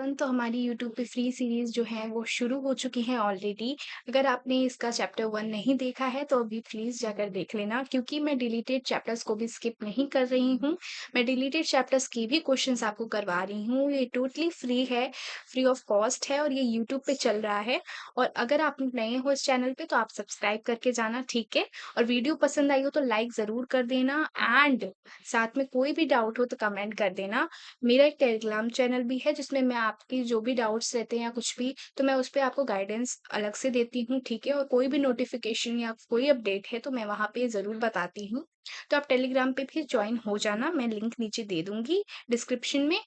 Everyone, तो हमारी YouTube पे फ्री सीरीज़ जो है वो शुरू हो चुकी है ऑलरेडी। अगर आपने इसका चैप्टर 1 नहीं देखा है तो अभी प्लीज़ जाकर देख लेना, क्योंकि मैं डिलीटेड चैप्टर्स को भी स्किप नहीं कर रही हूँ। मैं डिलीटेड चैप्टर्स के भी क्वेश्चंस आपको करवा रही हूँ। ये टोटली फ्री है, फ्री ऑफ कॉस्ट है और ये यूट्यूब पे चल रहा है। और अगर आप नए हो इस चैनल पे तो आप सब्सक्राइब करके जाना, ठीक है? और वीडियो पसंद आई हो तो लाइक ज़रूर कर देना एंड साथ में कोई भी डाउट हो तो कमेंट कर देना। मेरा एक टेलीग्राम चैनल भी है जिसमें मैं आपकी जो भी डाउट्स रहते हैं या कुछ भी, तो मैं उस पे आपको गाइडेंस अलग से देती हूँ, ठीक है? और कोई भी नोटिफिकेशन या कोई अपडेट है तो मैं वहाँ पे ज़रूर बताती हूँ। तो आप टेलीग्राम पे भी ज्वाइन हो जाना, मैं लिंक नीचे दे दूँगी डिस्क्रिप्शन में।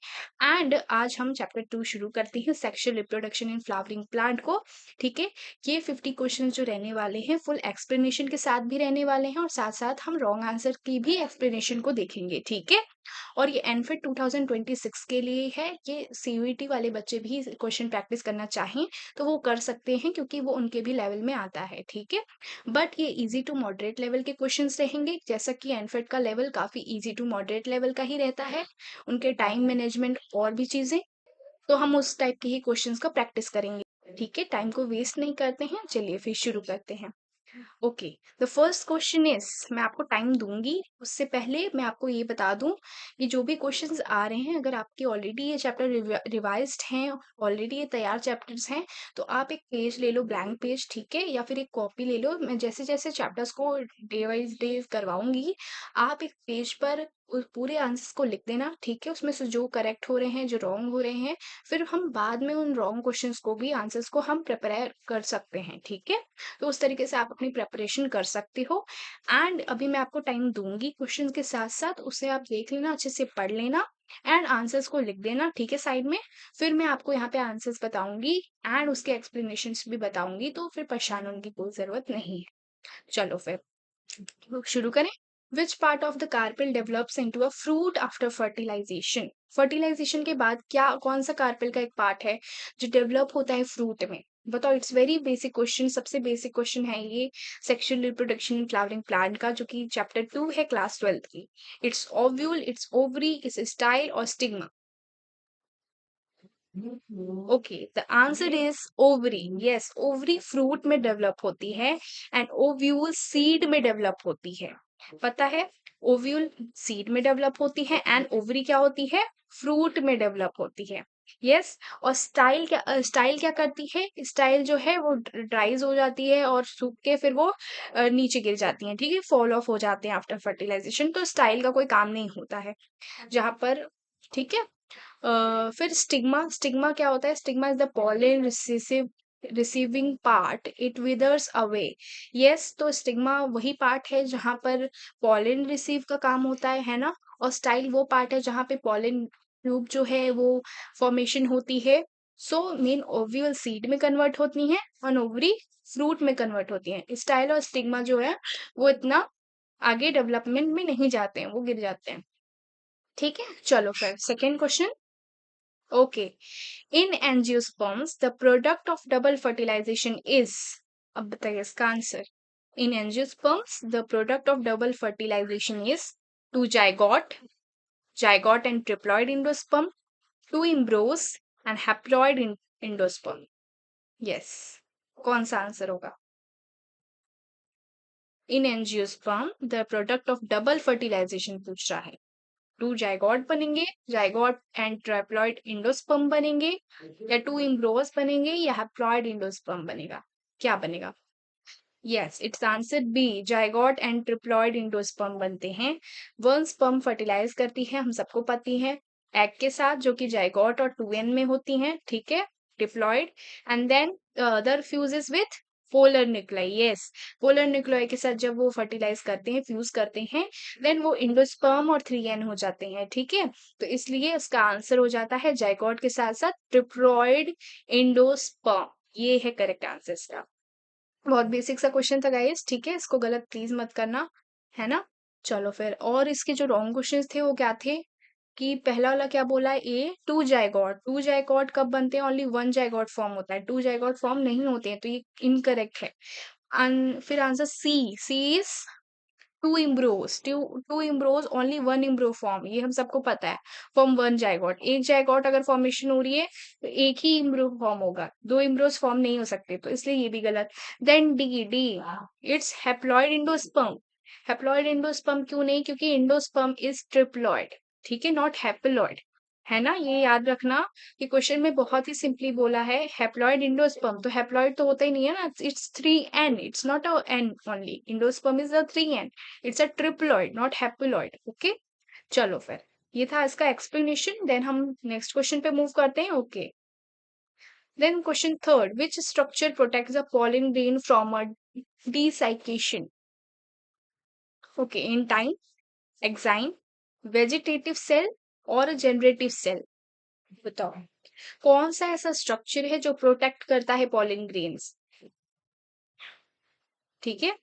एंड आज हम चैप्टर 2 शुरू करते हैं, sexual reproduction in flowering plant को, ठीक है? ये 50 क्वेश्चंस जो रहने वाले हैं फुल एक्सप्लेनेशन के साथ भी रहने वाले हैं और साथ-साथ हम रॉन्ग आंसर की भी एक्सप्लेनेशन को देखेंगे, ठीक है? और ये एनफिट 2026 के लिए है। ये सीयूईटी वाले बच्चे भी क्वेश्चन प्रैक्टिस करना चाहें तो वो कर सकते हैं, क्योंकि वो उनके भी लेवल में आता है, ठीक है? बट ये इजी टू मॉडरेट लेवल के क्वेश्चंस रहेंगे, जैसा कि एनफिट का लेवल काफी इजी टू मॉडरेट लेवल का ही रहता है। उनके टाइम मैनेजमेंट और भी चीजें, तो हम उस टाइप के ही क्वेश्चंस का प्रैक्टिस करेंगे, ठीक है? टाइम को वेस्ट नहीं करते हैं, चलिए फिर शुरू करते हैं। Okay, the first question is, मैं आपको टाइम दूंगी, उससे पहले मैं आपको ये बता दूं, ये जो भी क्वेश्चंस आ रहे हैं, अगर आपके ऑलरेडी ये चैप्टर रिवाइज्ड हैं, ऑलरेडी ये तैयार चैप्टर्स हैं, तो आप एक पेज ले लो, ब्लैंक पेज, ठीक है? या फिर एक कॉपी ले लो। मैं जैसे जैसे चैप्टर्स को डे वाइज डे करवाऊंगी, आप एक पेज पर उस पूरे आंसर्स को लिख देना, ठीक है? उसमें से जो करेक्ट हो रहे हैं, जो रॉन्ग हो रहे हैं, फिर हम बाद में उन रॉन्ग क्वेश्चंस को भी, आंसर्स को हम प्रिपेयर कर सकते हैं, ठीक है? तो उस तरीके से आप अपनी प्रिपरेशन कर सकते हो। एंड अभी मैं आपको टाइम दूंगी क्वेश्चन के साथ साथ, उसे आप देख लेना, अच्छे से पढ़ लेना एंड आंसर्स को लिख देना, ठीक है? साइड में। फिर मैं आपको यहाँ पे आंसर्स बताऊंगी एंड उसके एक्सप्लेनेशन भी बताऊंगी, तो फिर परेशान होने की कोई जरूरत नहीं है। चलो फिर शुरू करें। Which part of the carpel develops into a fruit after fertilisation? Fertilization के बाद क्या, कौन सा कार्पेल का एक पार्ट है जो डेवलप होता है फ्रूट में? बताओ। इट्स वेरी बेसिक क्वेश्चन, सबसे बेसिक क्वेश्चन है ये sexual reproduction in flowering plant का, जो कि चैप्टर 2 है क्लास 12 की। It's ovule, it's ovary, it's style और stigma. Okay, the answer is ovary. Yes, ovary fruit में डेवलप होती है एंड ओव्यूल सीड में डेवलप होती है। पता है? ओव्यूल सीड में डेवलप होती है एंड ओवरी क्या होती है? फ्रूट में डेवलप होती है। यस। और स्टाइल क्या करती है? स्टाइल जो है वो ड्राइज हो जाती है और सूख के फिर वो नीचे गिर जाती है, ठीक है? फॉल ऑफ हो जाते हैं आफ्टर फर्टिलाइजेशन, तो स्टाइल का कोई काम नहीं होता है जहां पर, ठीक है? फिर स्टिग्मा, स्टिग्मा क्या होता है? Stigma is the pollen receiving part, it withers away. Yes, तो स्टिग्मा वही पार्ट है जहां पर पॉलन रिसीव का काम होता है ना? और स्टाइल वो पार्ट है जहां पे पॉलन ट्यूब जो है वो फॉर्मेशन होती है। सो मेन ओव्यूल सीड में कन्वर्ट होती हैं और ओवरी फ्रूट में कन्वर्ट होती हैं। स्टाइल और स्टिग्मा जो है वो इतना आगे डेवलपमेंट में नहीं जाते हैं, वो गिर जाते हैं, ठीक है? चलो फिर second question. Okay. In angiosperms, the product of double fertilization is, अब बताइए इसका answer. In angiosperms, the product of double fertilization is two zygote and triploid endosperm, two embryos and haploid endosperm. Yes. कौन सा answer होगा? In angiosperm, the product of double fertilization पूछ रहा है। To zygote बनेंगे, जाइगोट एंड ट्राइप्लॉइड इंडोस्पर्म बनेंगे, या to इम्ब्रोस बनेंगे, या हैप्लॉइड इंडोस्पर्म बनेगा? क्या बनेगा? Yes, it's answer B, zygote and triploid endosperm बनते हैं। वन स्पर्म फर्टिलाइज करती है, हम सबको पता है, एग के साथ, जो कि जाइगोट और 2n में होती हैं, ठीक है? Diploid. And then other fuses with polar nuclei. Yes, polar nuclei के साथ जब वो फर्टिलाइज करते हैं, फ्यूज करते हैं, देन वो इंडोस्पर्म और 3n हो जाते हैं, ठीक है? तो इसलिए इसका आंसर हो जाता है जाइगोट के साथ साथ ट्रिप्लॉइड इंडोस्पर्म। ये है करेक्ट आंसर इसका। बहुत बेसिक सा क्वेश्चन था गाइस, ठीक है? इसको गलत प्लीज मत करना, है ना? चलो फिर, और इसके जो रॉन्ग क्वेश्चंस थे वो क्या थे? कि पहला वाला क्या बोला है? ए, टू जाइगोट कब बनते हैं? ओनली वन जाइगोट फॉर्म होता है, टू जाइगोट फॉर्म नहीं होते हैं, तो ये इनकरेक्ट है। फिर answer c, c is two embryos, two embryos, only one embryo form, ये हम सबको पता है। फॉर्म वन जाइगोट, एक जाइगोट अगर फॉर्मेशन हो रही है तो एक ही इम्ब्रो फॉर्म होगा, दो इम्ब्रोस फॉर्म नहीं हो सकते, तो इसलिए ये भी गलत। Then D, D it's haploid endosperm. Haploid endosperm क्यों नहीं, क्योंकि इंडोस्पर्म इज ट्रिप्लॉइड, ठीक है, नॉट हैप्लॉइड, है ना, ये याद रखना कि क्वेश्चन में बहुत ही सिंपली बोला है हैप्लॉइड इंडोस्पर्म, तो हैप्लॉइड तो होता ही नहीं है ना, it's 3n, it's not a n only, endosperm is a 3n, it's a triploid not haploid, okay. चलो फिर ये था इसका एक्सप्लेनेशन, देन हम नेक्स्ट क्वेश्चन पे मूव करते हैं, ओके। Then question third, which structure protects the pollen grain from a desiccation? Okay, intine, exine, vegetative cell और जनरेटिव सेल, बताओ कौन सा ऐसा स्ट्रक्चर है जो प्रोटेक्ट करता है पॉलिन ग्रेन्स, ठीक है।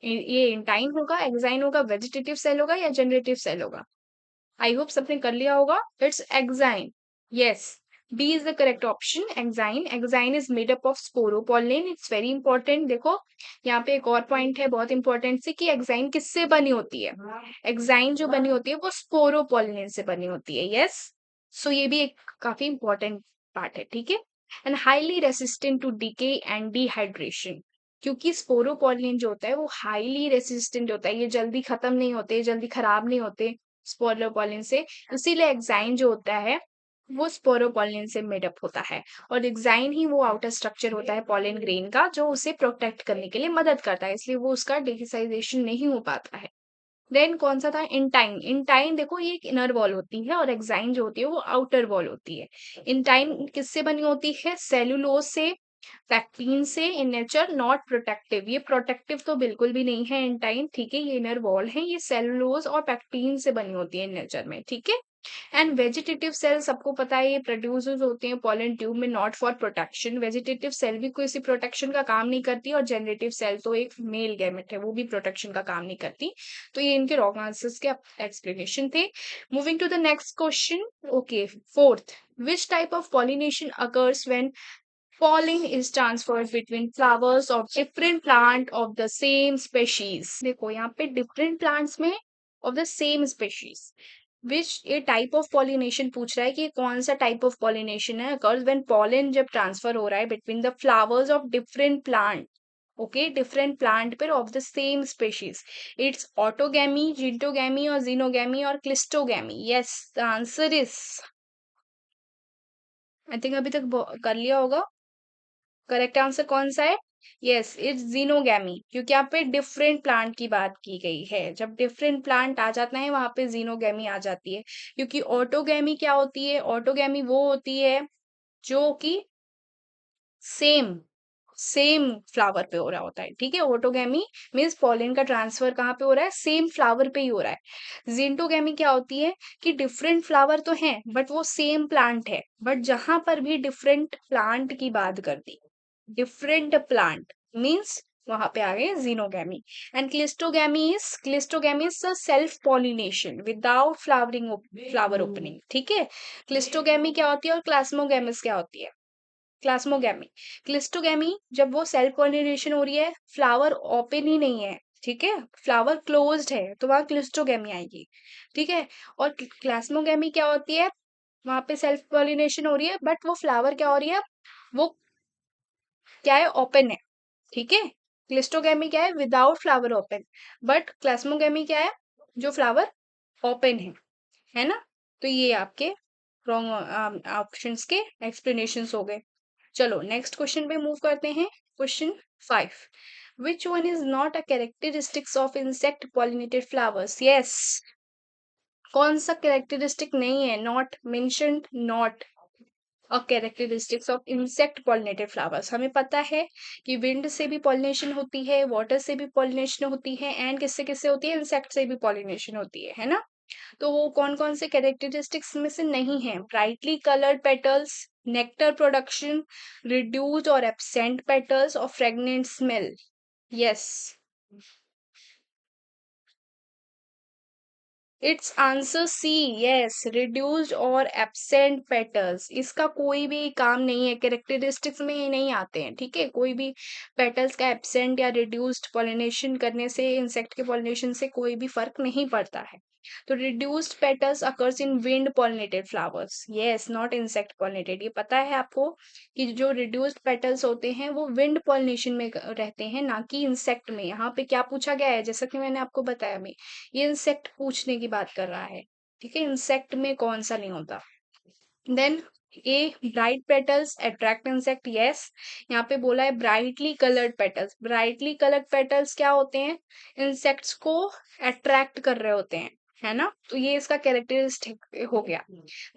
ये इंटाइन होगा, एक्साइन होगा, वेजिटेटिव सेल होगा या जनरेटिव सेल होगा। आई होप सबने कर लिया होगा, it's exine, yes, B is the correct option, exine. Exine is made up of sporopollenin, it's very important. देखो यहाँ पे एक और पॉइंट है बहुत इंपॉर्टेंट से, कि एक्साइन किससे बनी होती है, एक्साइन जो बनी होती है वो स्पोरोपोलिन से बनी होती है, यस। सो ये भी एक काफी इंपॉर्टेंट पार्ट है, ठीक है। And highly resistant to decay and dehydration, क्योंकि स्पोरोपोलिन जो होता है वो हाईली रेसिस्टेंट होता है, ये जल्दी खत्म नहीं होते, जल्दी खराब नहीं होते स्पोरोपोलिन से, इसीलिए एक्साइन जो होता है वो स्पोरोपोलिन से मेडअप होता है, और एक्साइन ही वो आउटर स्ट्रक्चर होता है पॉलिन ग्रेन का जो उसे प्रोटेक्ट करने के लिए मदद करता है, इसलिए वो उसका डिहिसाइजेशन नहीं हो पाता है। देन कौन सा था, इंटाइन। इंटाइन देखो ये एक इनर वॉल होती है और एक्साइन जो होती है वो आउटर वॉल होती है। इंटाइन किससे बनी होती है, सेलुलोज से, पैक्टीन से, इन नेचर नॉट प्रोटेक्टिव, ये प्रोटेक्टिव तो बिल्कुल भी नहीं है इंटाइन, ठीक है, ये इनर वॉल है, ये सेलुलोज और पैक्टीन से बनी होती है इन नेचर में, ठीक है। एंड वेजिटेटिव सेल सबको पता है ये प्रोड्यूस होते हैं पॉलन ट्यूब में, not for protection, vegetative cell भी कोई सी प्रोटेक्शन का काम नहीं करती, और जनरेटिव सेल तो एक मेल गैमेट है वो भी प्रोटेक्शन का काम नहीं करती। तो ये इनके रॉन्ग आंसर्स के एक्सप्लेनेशन थे। Moving to the next question, okay, fourth, which type of pollination occurs when pollen is transferred between flowers of different plant of the same species? देखो यहाँ पे different plants में of the same species, which ये type of pollination पूछ रहा है कि कौन सा type of pollination है occurs when pollen जब transfer हो रहा है between the flowers of different plant, okay, different plant पर of the same species, it's autogamy, gynotogamy or xenogamy or clistogamy. Yes, the answer is, I think अभी तक कर लिया होगा। करेक्ट आंसर कौन सा है, यस, इट्स जीनोगैमी, क्योंकि यहाँ पे डिफरेंट प्लांट की बात की गई है, जब डिफरेंट प्लांट आ जाता है वहां पे जीनोगैमी आ जाती है। क्योंकि ऑटोगैमी क्या होती है, ऑटोगैमी वो होती है जो कि सेम सेम फ्लावर पे हो रहा होता है, ठीक है। ऑटोगैमी मीन्स पॉलिन का ट्रांसफर कहाँ पे हो रहा है, सेम फ्लावर पे ही हो रहा है। जिंटोगैमी क्या होती है कि डिफरेंट फ्लावर तो हैं बट वो सेम प्लांट है, बट जहां पर भी डिफरेंट प्लांट की बात कर दी, डिफरेंट प्लांट मीन्स वहां पे आ गए xenogamy. And cleistogamy is self pollination without flowering, flower opening, ठीक है। क्लिस्टोगैमी क्या होती है और क्लास्मोगैमिस क्या होती है, क्लास्मोगैमी, क्लिस्टोगैमी जब वो सेल्फ पॉलिनेशन हो रही है, फ्लावर ओपन ही नहीं है, ठीक है, फ्लावर क्लोज्ड है, तो वहां क्लिस्टोगैमी आएगी, ठीक है। और क्लास्मोगैमी क्या होती है, वहां पे सेल्फ पॉलिनेशन हो रही है बट वो फ्लावर क्या हो रही है, वो क्या है, ओपन है, ठीक है। क्लिस्टोगैमी क्या है, विदाउट फ्लावर ओपन, बट क्लास्मोगैमी क्या है, जो फ्लावर ओपन है ना। तो ये आपके रॉन्ग ऑप्शंस के एक्सप्लेनेशंस हो गए। चलो नेक्स्ट क्वेश्चन पे मूव करते हैं, question 5, which one is not a characteristics of insect pollinated flowers, yes, कौन सा कैरेक्टरिस्टिक नहीं है, not mentioned, not a characteristics of insect pollinated flowers. हमें पता है कि विंड से भी पॉलिनेशन होती है, वाटर से भी पॉलिनेशन होती है, एंड किससे किससे होती है, इंसेक्ट से भी पॉलिनेशन होती है ना। तो वो कौन कौन से कैरेक्टरिस्टिक्स में से नहीं है, brightly coloured petals, nectar production, reduced और एब्सेंट पेटल्स और fragrant smell, yes. It's answer C, yes, reduced और एब्सेंट पेटल्स। इसका कोई भी काम नहीं है, कैरेक्टरिस्टिक्स में ये नहीं आते हैं, ठीक है। कोई भी पेटल्स का एब्सेंट या रिड्यूस्ड पॉलिनेशन करने से इंसेक्ट के पॉलिनेशन से कोई भी फर्क नहीं पड़ता है। तो reduced petals occurs in wind pollinated flowers, yes, not insect pollinated. ये पता है आपको कि जो रिड्यूस्ड पेटल्स होते हैं वो विंड पॉलिनेशन में रहते हैं, ना कि इंसेक्ट में। यहाँ पे क्या पूछा गया है, जैसा कि मैंने आपको बताया, मैं ये इंसेक्ट पूछने की बात कर रहा है, ठीक है। इंसेक्ट में कौन सा नहीं होता। Then a, bright petals attract insect, yes. यहाँ पे बोला है brightly coloured petals. Brightly coloured petals क्या होते हैं, इंसेक्ट्स को अट्रैक्ट कर रहे होते हैं, है ना। तो ये इसका कैरेक्टरिस्टिक हो गया।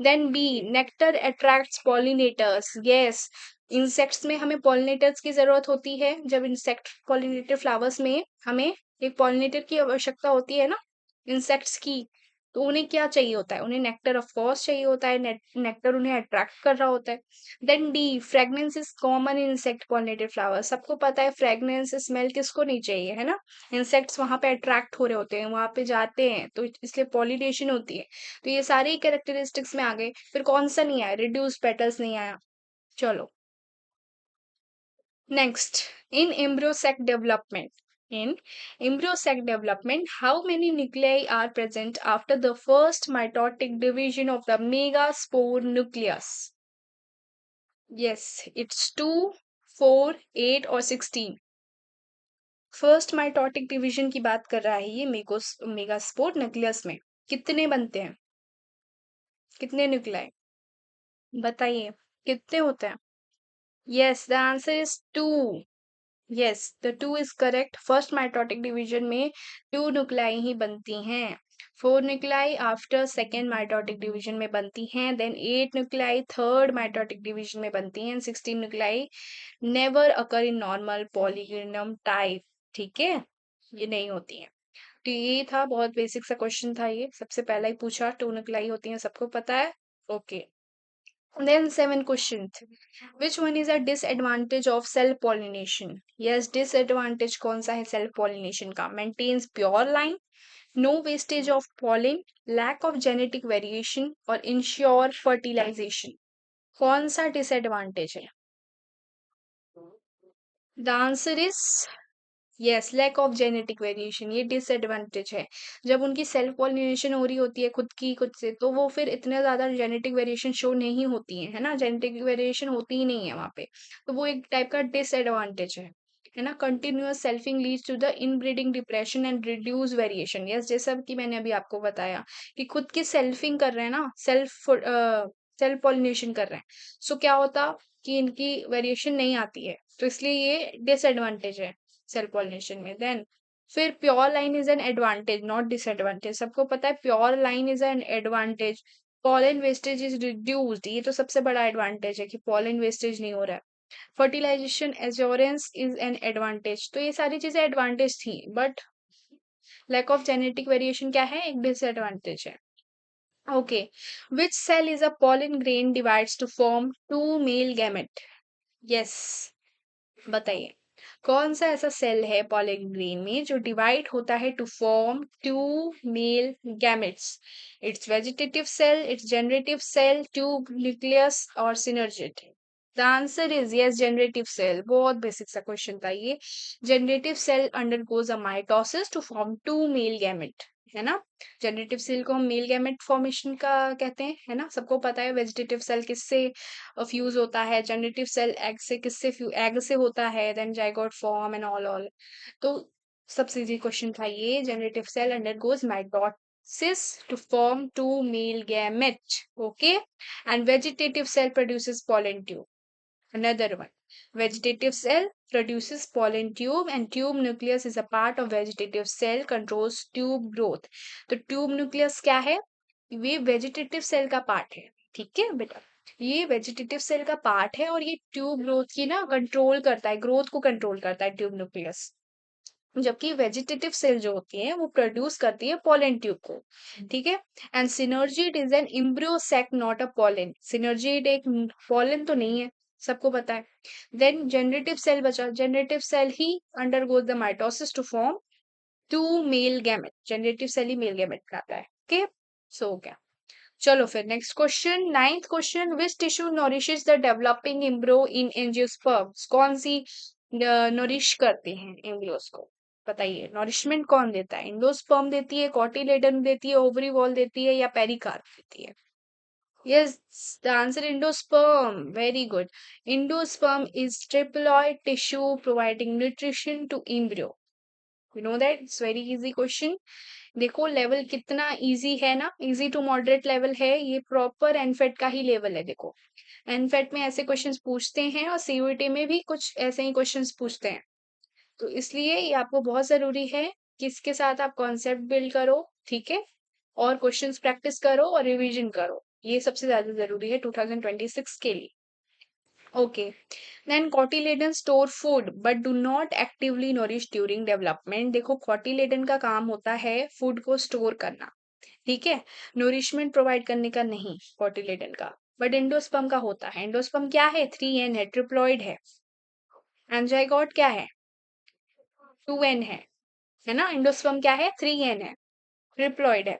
Then B, nectar attracts pollinators, yes. Insects में हमें पॉलिनेटर्स की जरूरत होती है। जब इंसेक्ट पॉलिनेटेड फ्लावर्स में हमें एक पॉलिनेटर की आवश्यकता होती है ना, इंसेक्ट्स की, तो उन्हें क्या चाहिए होता है, उन्हें नेक्टर ऑफ कोर्स चाहिए होता है। नेक्टर उन्हें अट्रैक्ट कर रहा होता है। Then D, fragrance is common in insect pollinated flower. सबको पता है फ्रेगनेंस स्मेल किसको नहीं चाहिए, है ना। इंसेक्ट्स वहां पे अट्रैक्ट हो रहे होते हैं, वहां पे जाते हैं, तो इसलिए पॉलिनेशन होती है। तो ये सारे कैरेक्टरिस्टिक्स में आ गए। फिर कौन सा नहीं आया, रिड्यूस पेटल्स नहीं आया। चलो next, in embryo sac development. In embryo sac development, how many nuclei are present after the first mitotic division of the megaspore nucleus? Yes, it's 2, 4, 8 और 16। फर्स्ट माइटोटिक डिवीजन की बात कर रहा है ये मेगास्पोर न्यूक्लियस में। कितने बनते हैं, कितने न्यूक्लियाई बताइए, कितने होते हैं। Yes, the answer is 2। Yes, the two is correct. First mitotic division में 2 न्यूक्लाई ही बनती हैं। 4 nuclei after second mitotic division में बनती हैं। Then 8 nuclei third mitotic division में बनती हैं। 16 nuclei never occur in normal polygonum type, ठीक है, ये नहीं होती हैं। तो ये था, बहुत बेसिक सा क्वेश्चन था ये, सबसे पहला ही पूछा। 2 न्यूक्लाई होती हैं, सबको पता है। Okay, then 7 questions. Which one is a disadvantage of self pollination? Yes, disadvantage कौन सा है self pollination का? Maintains pure line, no wastage of pollen, lack of genetic variation और ensure fertilization. कौन सा disadvantage है? The answer is yes, lack of genetic variation, ये disadvantage है। जब उनकी सेल्फ पॉलिनेशन हो रही होती है खुद की खुद से, तो वो फिर इतने ज्यादा जेनेटिक वेरिएशन शो नहीं होती है ना, जेनेटिक वेरिएशन होती ही नहीं है वहां पे। तो वो एक टाइप का डिसएडवांटेज है ना। Continuous selfing leads to the inbreeding depression and reduce variation. Yes, जैसा कि मैंने अभी आपको बताया कि खुद की सेल्फिंग कर रहे हैं ना, सेल्फ पॉलिनेशन कर रहे हैं, सो क्या होता कि इनकी वेरिएशन नहीं आती है, तो इसलिए ये डिसएडवांटेज है सेल्फ पॉलिनेशन में। देन फिर pure line is an advantage not disadvantage. सबको पता है pure line is an advantage. Pollen wastage is reduced, ये तो सबसे बड़ा एडवांटेज है कि पॉलन वेस्टेज नहीं हो रहा है। Fertilisation assurance is an advantage. तो ये सारी चीजें एडवांटेज थी, but lack of genetic variation क्या है, एक डिसएडवांटेज है। Okay, which cell is a pollen grain divides to form two male gamete? Yes, बताइए कौन सा ऐसा सेल है पॉलन ग्रेन में जो डिवाइड होता है to form 2 male gametes? It's vegetative cell, it's generative cell, tube nucleus और synergid. The answer is yes, generative cell. बहुत बेसिक सा क्वेश्चन था ये। Generative cell undergoes a mitosis to form 2 male gamete, है ना। Generative cell को हम male gamete formation का कहते हैं, है ना, सबको पता है। वेजिटेटिव सेल किससे फ्यूज होता है, जनरेटिव सेल एग से किससे एग से होता है, then zygote form and all. तो सबसे इजी क्वेश्चन था ये। Generative cell undergoes mitosis to form 2 male gamete, okay. And vegetative cell produces pollen tube. Another one. Vegetative cell produces pollen tube and tube nucleus is a part of vegetative cell controls tube growth. तो tube nucleus क्या है, ये vegetative cell का part है, ठीक है बेटा। ये वेजिटेटिव सेल का पार्ट है और ये ट्यूब ग्रोथ की ना कंट्रोल करता है, ग्रोथ को कंट्रोल करता है ट्यूब न्यूक्लियस। जबकि वेजिटेटिव सेल जो होती है वो प्रोड्यूस करती है पोलन ट्यूब को, ठीक है। And synergid is an embryo sac not a pollen. Synergid एक पोलन तो नहीं है, सबको पता है। देन जनरेटिव सेल बचा, जनरेटिव सेल ही undergoes the mitosis to form 2 male gamete. Generative cell ही मेल गैमेट बनाता है, ओके, सो हो गया। चलो फिर next question, ninth question, which tissue nourishes the developing embryo in angiosperms? कौन सी नोरिश करते हैं एम्ब्रियोस को? बताइए, नोरिशमेंट कौन देता है? एंडोस्पर्म देती है, कोटिलेडन देती है, ओवरी वॉल देती है, या पेरिकार्प देती है? Yes, the answer endosperm. Very good. Endosperm is triploid tissue providing nutrition to embryo. You know that? It's very easy question. देखो लेवल कितना इजी है ना, इजी टू मॉडरेट लेवल है, ये प्रॉपर एनफेट का ही लेवल है। देखो एनफेट में ऐसे क्वेश्चंस पूछते हैं और सीयूईटी में भी कुछ ऐसे ही क्वेश्चंस पूछते हैं, तो इसलिए ये आपको बहुत जरूरी है कि इसके साथ आप कॉन्सेप्ट बिल्ड करो, ठीक है, और क्वेश्चंस प्रैक्टिस करो और रिवीजन करो, ये सबसे ज्यादा जरूरी है 2026 के लिए। Okay, then cotyledon store food but do not actively nourish during development. देखो कॉटिलेडन का काम होता है फूड को स्टोर करना, ठीक है, नोरिशमेंट प्रोवाइड करने का नहीं कॉटिलेडन का, बट एंडोस्पर्म का होता है। एंडोस्पर्म क्या है? 3N है, ट्रिप्लॉइड है। एंजाइगोट क्या है? 2N है ना। एंडोस्पर्म क्या है? 3N है, ट्रिप्लॉइड है।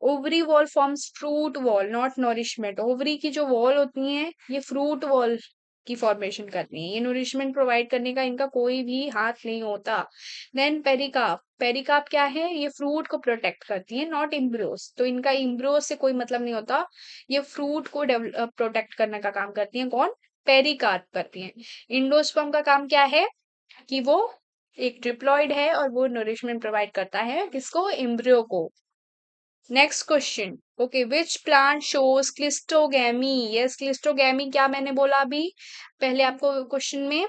Ovary wall forms fruit wall, not nourishment. Ovary की जो वॉल होती है ये फ्रूट वॉल की फॉर्मेशन करती है, ये नोरिशमेंट प्रोवाइड करने का इनका कोई भी हाथ नहीं होता। देन पेरिकाप, पेरिकाप क्या है? ये फ्रूट को प्रोटेक्ट करती है, नॉट इम्ब्रियोस, तो इनका इम्ब्रियोस से कोई मतलब नहीं होता, ये फ्रूट को प्रोटेक्ट करने का काम करती है। कौन? पेरिकार्प करती है। इंडोस्पर्म का काम क्या है? कि वो एक ट्रिप्लॉइड है और वो नरिशमेंट प्रोवाइड करता है किसको? एम्ब्रियो को। Next question, okay, which plant shows cleistogamy? Yes, cleistogamy क्या मैंने बोला अभी पहले आपको क्वेश्चन में,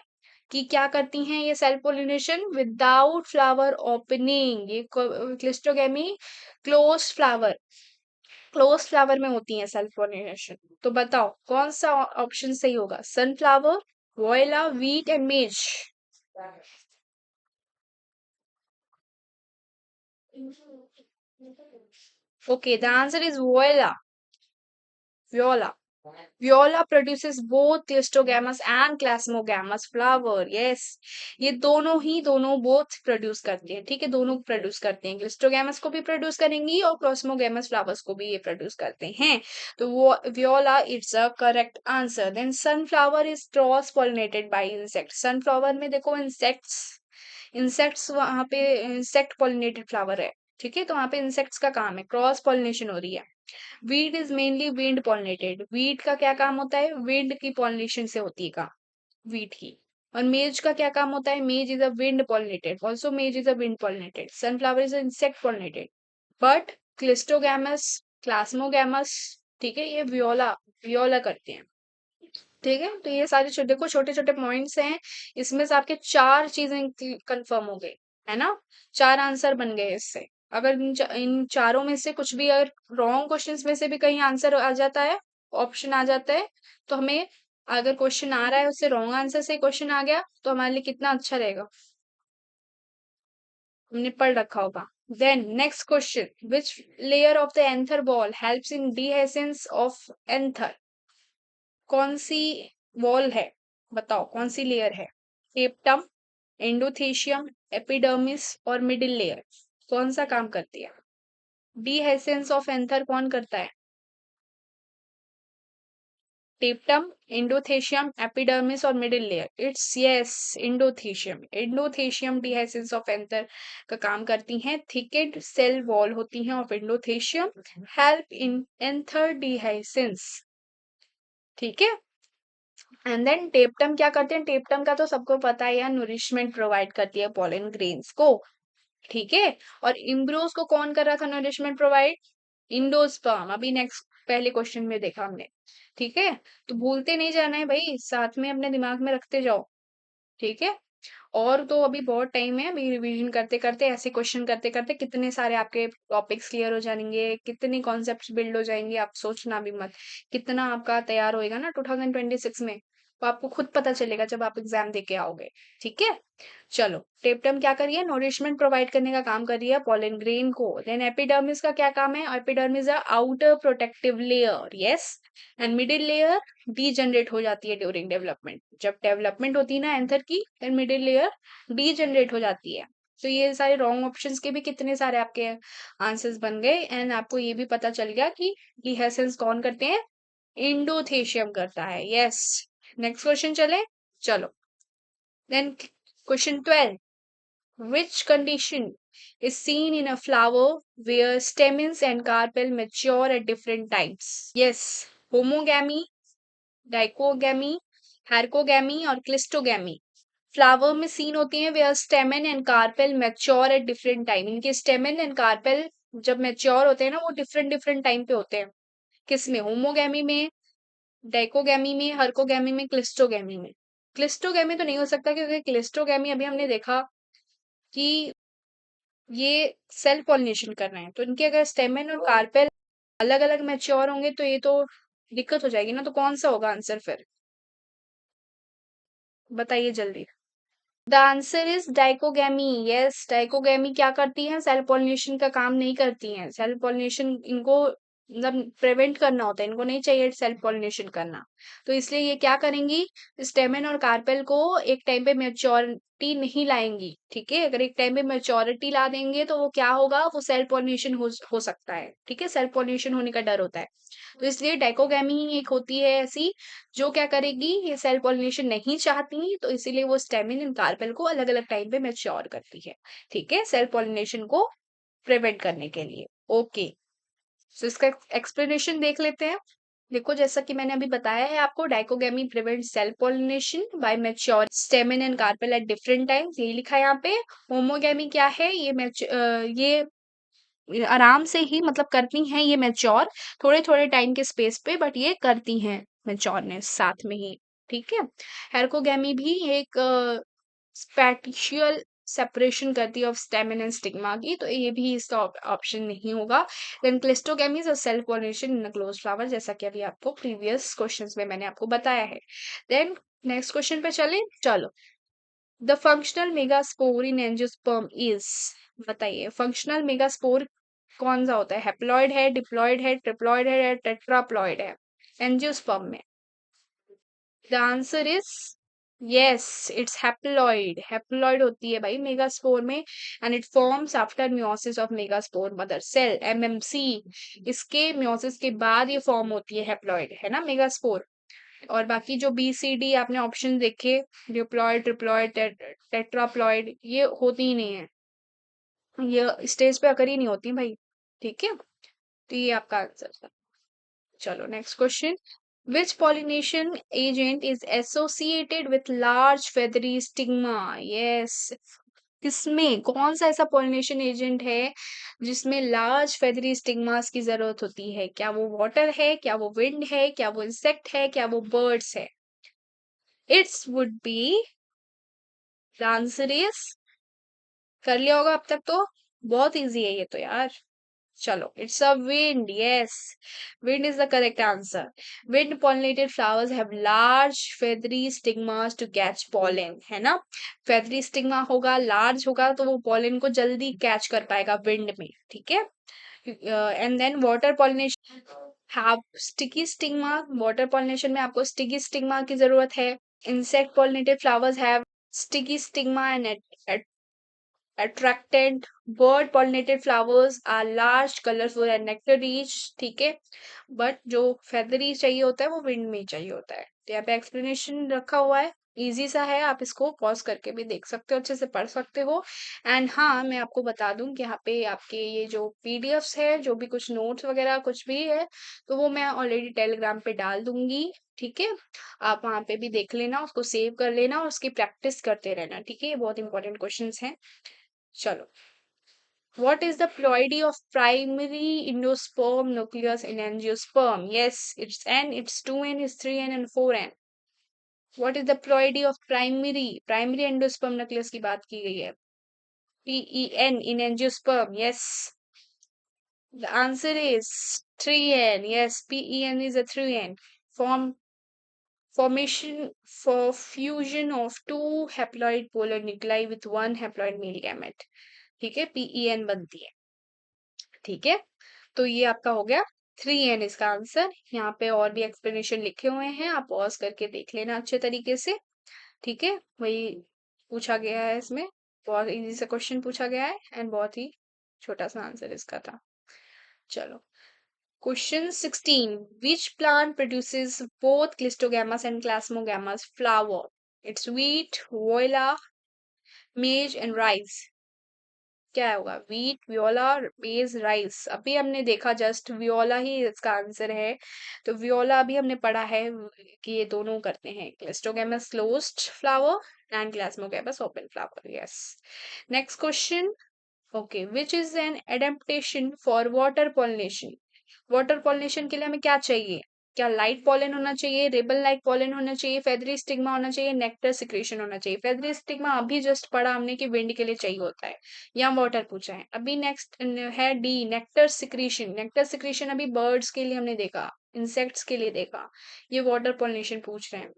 कि क्या करती हैं ये? Self pollination without flower opening. ये क्लिस्टोगैमी क्लोज फ्लावर में होती है सेल्फ पोलिनेशन। तो बताओ कौन सा ऑप्शन सही होगा? Sunflower, Viola, wheat and maize. Okay, the answer is viola. Viola. Viola produces both clistogamous and plasmogamous flower. Yes, ये दोनों both प्रोड्यूस करते हैं, ठीक है, दोनों प्रोड्यूस करते हैं, क्लिस्टोगैमस को भी प्रोड्यूस करेंगी और प्लास्मोगैमस फ्लावर्स को भी ये प्रोड्यूस करते हैं। तो वो viola it's a correct answer. Then sunflower is cross pollinated by insect. Sunflower में देखो इंसेक्ट्स वहां पे इंसेक्ट पॉलिनेटेड फ्लावर है, ठीक है, तो वहां पे इंसेक्ट्स का काम है, क्रॉस पॉलिनेशन हो रही है। Wheat is mainly wind pollinated. Wheat का क्या काम होता है? विंड की पॉलिनेशन से होती है काम वीट की। और मेज का क्या काम होता है? Maize is a wind pollinated, also maize is a wind pollinated. Sunflower is insect pollinated, but cleistogamous, chasmogamous, ठीक है, ये वियोला वियोला करते हैं, ठीक है। तो ये सारे देखो छोटे छोटे पॉइंट्स हैं, इसमें से आपके 4 चीजें कंफर्म हो गई, है ना, 4 आंसर बन गए इससे। अगर इन चारों में से कुछ भी, अगर रॉन्ग क्वेश्चंस में से भी कहीं आंसर आ जाता है, ऑप्शन आ जाता है, तो हमें, अगर क्वेश्चन आ रहा है उससे रॉन्ग आंसर से क्वेश्चन आ गया तो हमारे लिए कितना अच्छा रहेगा, हमने पढ़ रखा होगा। Then next question, which layer of the anther wall helps in dehiscence of anther? कौन सी वॉल है? बताओ कौन सी लेयर है? टेप्टम, एंडोथेशियम, एपिडर्मिस और मिडिल लेयर, कौन सा काम करती है? डिहेसेंस ऑफ एंथर कौन करता है? टेप्टम, एंडोथेशियम, एपिडर्मिस और middle layer. It's yes, endothecium. Endothecium डिहेसेंस of anther का काम करती हैं। थिकेड सेल वॉल होती हैं of endothecium, help in anther डिहेसेंस, ठीक है। एंड देन टेप्टम क्या करते हैं? टेप्टम का तो सबको पता है यार, नरिशमेंट प्रोवाइड करती है पोलन ग्रेन्स को, ठीक है। और इम्ब्रोस को कौन कर रहा था नरिशमेंट प्रोवाइड? इंडोस्पर्म। अभी नेक्स्ट पहले क्वेश्चन में देखा हमने, ठीक है, तो भूलते नहीं जाना है भाई, साथ में अपने दिमाग में रखते जाओ, ठीक है। और तो अभी बहुत टाइम है, अभी रिवीजन करते करते, ऐसे क्वेश्चन करते करते कितने सारे आपके टॉपिक्स क्लियर हो जाएंगे, कितने कॉन्सेप्ट्स बिल्ड हो जाएंगे, आप सोचना भी मत। कितना आपका तैयार होएगा ना 2026 में, तो आपको खुद पता चलेगा जब आप एग्जाम देके आओगे, ठीक है। चलो, टेप्टम क्या करिए? नोरिशमेंट प्रोवाइड करने का काम कर रही है पोलन ग्रेन को। देन एपिडर्मिस का क्या काम है? Epidermis outer protective layer, yes. And middle layer degenerate हो जाती है ड्यूरिंग डेवलपमेंट। जब डेवलपमेंट होती है ना एंथर की, देन मिडिल लेयर डीजनरेट हो जाती है। तो ये सारे रॉन्ग ऑप्शंस के भी कितने सारे आपके आंसर्स बन गए एंड आपको ये भी पता चल गया कि डिहेसेंस कौन करते हैं, इंडोथेशियम करता है। यस, नेक्स्ट क्वेश्चन चले, चलो then question 12, which condition is seen in a flower where stamens and carpel mature at different times? Yes, homogamy, dichogamy, herkogamy और क्लिस्टोगैमी फ्लावर में सीन होती हैं where stamen and carpel mature at different time. इनके stamen and carpel जब mature होते हैं ना, वो डिफरेंट डिफरेंट टाइम पे होते हैं। किसमें? होमोगैमी में, डाइकोगैमी में, हर्कोगैमी में, क्लिस्टोगैमी में। क्लिस्टोगैमी तो नहीं हो सकता क्योंकि क्लिस्टोगैमी अभी हमने देखा कि ये सेल्फ पॉलिनेशन कर रहे हैं, तो इनके अगर स्टेमन और कार्पेल अलग अलग मैच्योर होंगे तो ये तो दिक्कत हो जाएगी ना। तो कौन सा होगा आंसर फिर, बताइए जल्दी। The answer is dichogamy. Yes, dichogamy क्या करती है, सेल्फ पॉलिनेशन का काम नहीं करती हैं। सेल्फ पॉलिनेशन इनको मतलब प्रिवेंट करना होता है, इनको नहीं चाहिए सेल्फ पॉलिनेशन करना। तो इसलिए ये क्या करेंगी, स्टेमन और कार्पेल को एक टाइम पे मेच्योरिटी नहीं लाएंगी। ठीक है, अगर एक टाइम पे मेच्योरिटी ला देंगे तो वो क्या होगा, वो सेल्फ पॉलिनेशन हो सकता है। ठीक है, सेल्फ पॉलिनेशन होने का डर होता है। तो इसलिए डाइकोगैमी एक होती है ऐसी जो क्या करेगी, ये सेल्फ पॉलिनेशन नहीं चाहती, तो इसीलिए वो स्टेमिन एंड कार्पेल को अलग अलग टाइम पे मैच्योर करती है। ठीक है, सेल्फ पॉलिनेशन को प्रिवेंट करने के लिए। ओके, सो इसका एक्सप्लेनेशन देख लेते हैं। देखो, जैसा कि मैंने अभी बताया है आपको, dichogamy prevent self pollination by mature stamen and carpel at different times, यही लिखा है यहाँ पे। होमोगैमी क्या है, ये आराम से ही मतलब करती हैं ये मैच्योर, थोड़े थोड़े टाइम के स्पेस पे, बट ये करती हैं मैच्योरनेस साथ में ही। ठीक है, हेरकोगैमी भी एक स्पेटिशियल सेपरेशन करती है ऑफ स्टेमिन एंड स्टिग्मा की, तो ये भी इसका ऑप्शन नहीं होगा। Then cleistogamy is self pollination in close flower, जैसा कि अभी आपको प्रीवियस क्वेश्चंस में मैंने आपको बताया है। देन नेक्स्ट क्वेश्चन पे चले, चलो। The functional megaspore in angiosperm is, बताइए फंक्शनल मेगास्पोर कौन सा होता है, हैप्लॉइड है, डिप्लॉइड है, ट्रिप्लॉइड है या टेट्राप्लॉइड है एंजियोस्पर्म में? The answer is yes, it's haploid. Haploid होती है भाई मेगास्पोर में, and it forms after meiosis of megaspore mother cell, MMC. इसके मियोसिस के बाद ये फॉर्म होती है हैप्लॉइड, है ना, मेगास्पोर। और बाकी जो बी सी डी आपने ऑप्शन देखे, डिप्लॉयड, ट्रिप्लॉयड, टेट्राप्लॉयड, ये होती ही नहीं है, ये स्टेज पे अकर ही नहीं होती भाई। ठीक है, तो ये आपका आंसर था। चलो next question, which pollination agent is associated with large feathery stigma? Yes, किसमें, कौन सा ऐसा पॉलिनेशन एजेंट है जिसमें लार्ज फेदरी स्टिग्मास की जरूरत होती है? क्या वो वाटर है, क्या वो विंड है, क्या वो इंसेक्ट है, क्या वो बर्ड्स है? It's would be, the answer is, कर लिया होगा अब तक तो, बहुत इजी है ये तो यार। चलो, it's a wind. Yes, wind is the correct answer. Wind pollinated flowers have large feathery stigmas to catch pollen, है ना। feathery stigma होगा, large होगा, तो वो pollen को जल्दी कैच कर पाएगा विंड में। ठीक है, and then water pollination have sticky stigma. Water pollination में आपको स्टिकी स्टिग्मा की जरूरत है। insect pollinated flowers have sticky stigma and attractant. Bird pollinated flowers are large, colorful and nectar rich. ठीक है, बट जो feathery चाहिए होता है वो विंड में ही चाहिए होता है। तो यहाँ पे एक्सप्लेनेशन रखा हुआ है, इजी सा है, आप इसको पॉज करके भी देख सकते हो, अच्छे से पढ़ सकते हो। एंड हाँ, मैं आपको बता दूं कि यहाँ पे आपके ये जो पीडीएफ्स है, जो भी कुछ नोट्स वगैरह कुछ भी है, तो वो मैं ऑलरेडी टेलीग्राम पे डाल दूंगी। ठीक है, आप वहां पे भी देख लेना, उसको सेव कर लेना और उसकी प्रैक्टिस करते रहना। ठीक है, ये बहुत इंपॉर्टेंट क्वेश्चंस हैं। चलो, what is the ploidy of primary endosperm nucleus in angiosperm? Yes, it's N, it's 2N, it's 3N and 4N. What is the ploidy of primary endosperm nucleus की बात की गई है, PEN in angiosperm? Yes, the answer is 3N. Yes, PEN is a 3N. Form formation for fusion of two haploid polar nuclei with one haploid male gamete. ठीक है, PEN बनती है। ठीक है, तो ये आपका हो गया 3N इसका आंसर। यहाँ पे और भी एक्सप्लेनेशन लिखे हुए हैं, आप पॉज करके देख लेना अच्छे तरीके से। ठीक है, वही पूछा गया है इसमें। बहुत इजी सा क्वेश्चन पूछा गया है एंड बहुत ही छोटा सा आंसर इसका था। चलो, question 16, which plant produces both clistogamas and plasmogamas flower? It's wheat, viola, maize and rice. क्या होगा? व्हीट, वियोला, मेज, राइस। अभी हमने देखा जस्ट वियोला ही इसका आंसर है। तो वियोला अभी हमने पढ़ा है कि ये दोनों करते हैं, cleistogamous closed flower and chasmogamous open flower. Yes. Next question. Okay, which is an adaptation for water pollination? Water pollination के लिए हमें क्या चाहिए? क्या लाइट पॉलन होना चाहिए, रिबन लाइक पॉलन होना चाहिए, फेदरी स्टिग्मा होना चाहिए, नेक्टर सिक्रेशन होना चाहिए? फेदरी स्टिग्मा अभी जस्ट पढ़ा हमने कि विंड के लिए चाहिए होता है, या वाटर पूछा है। अभी नेक्स्ट है D, nectar secretion. Nectar secretion अभी बर्ड्स के लिए हमने देखा, इंसेक्ट्स के लिए देखा। ये वाटर पॉलिनेशन पूछ रहे हैं।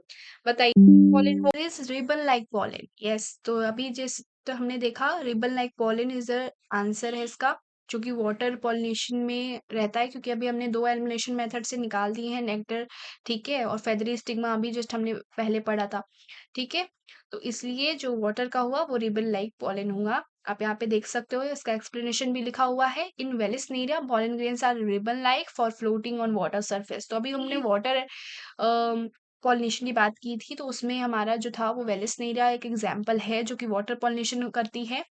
बताइए, पॉलन हो is ribbon like pollen. Yes, तो अभी जिस तो हमने देखा ribbon like pollen is the answer है इसका, जो कि वाटर पॉलिनेशन में रहता है, क्योंकि अभी हमने दो एलिमिनेशन मेथड से निकाल दिए हैं, नेक्टर, ठीक है, और फेदरी स्टिग्मा अभी जस्ट हमने पहले पढ़ा था, ठीक है। तो इसलिए जो वाटर का हुआ वो रिबन लाइक पॉलन हुआ। आप यहाँ पे देख सकते हो, इसका एक्सप्लेनेशन भी लिखा हुआ है। In Vallisneria pollen grains are ribbon like for floating on water surface. तो अभी हमने वाटर पॉलिनेशन की बात की थी, तो उसमें हमारा जो था वो वेलिसनेरिया एक एग्जाम्पल है जो कि वाटर पॉलिनेशन करती है,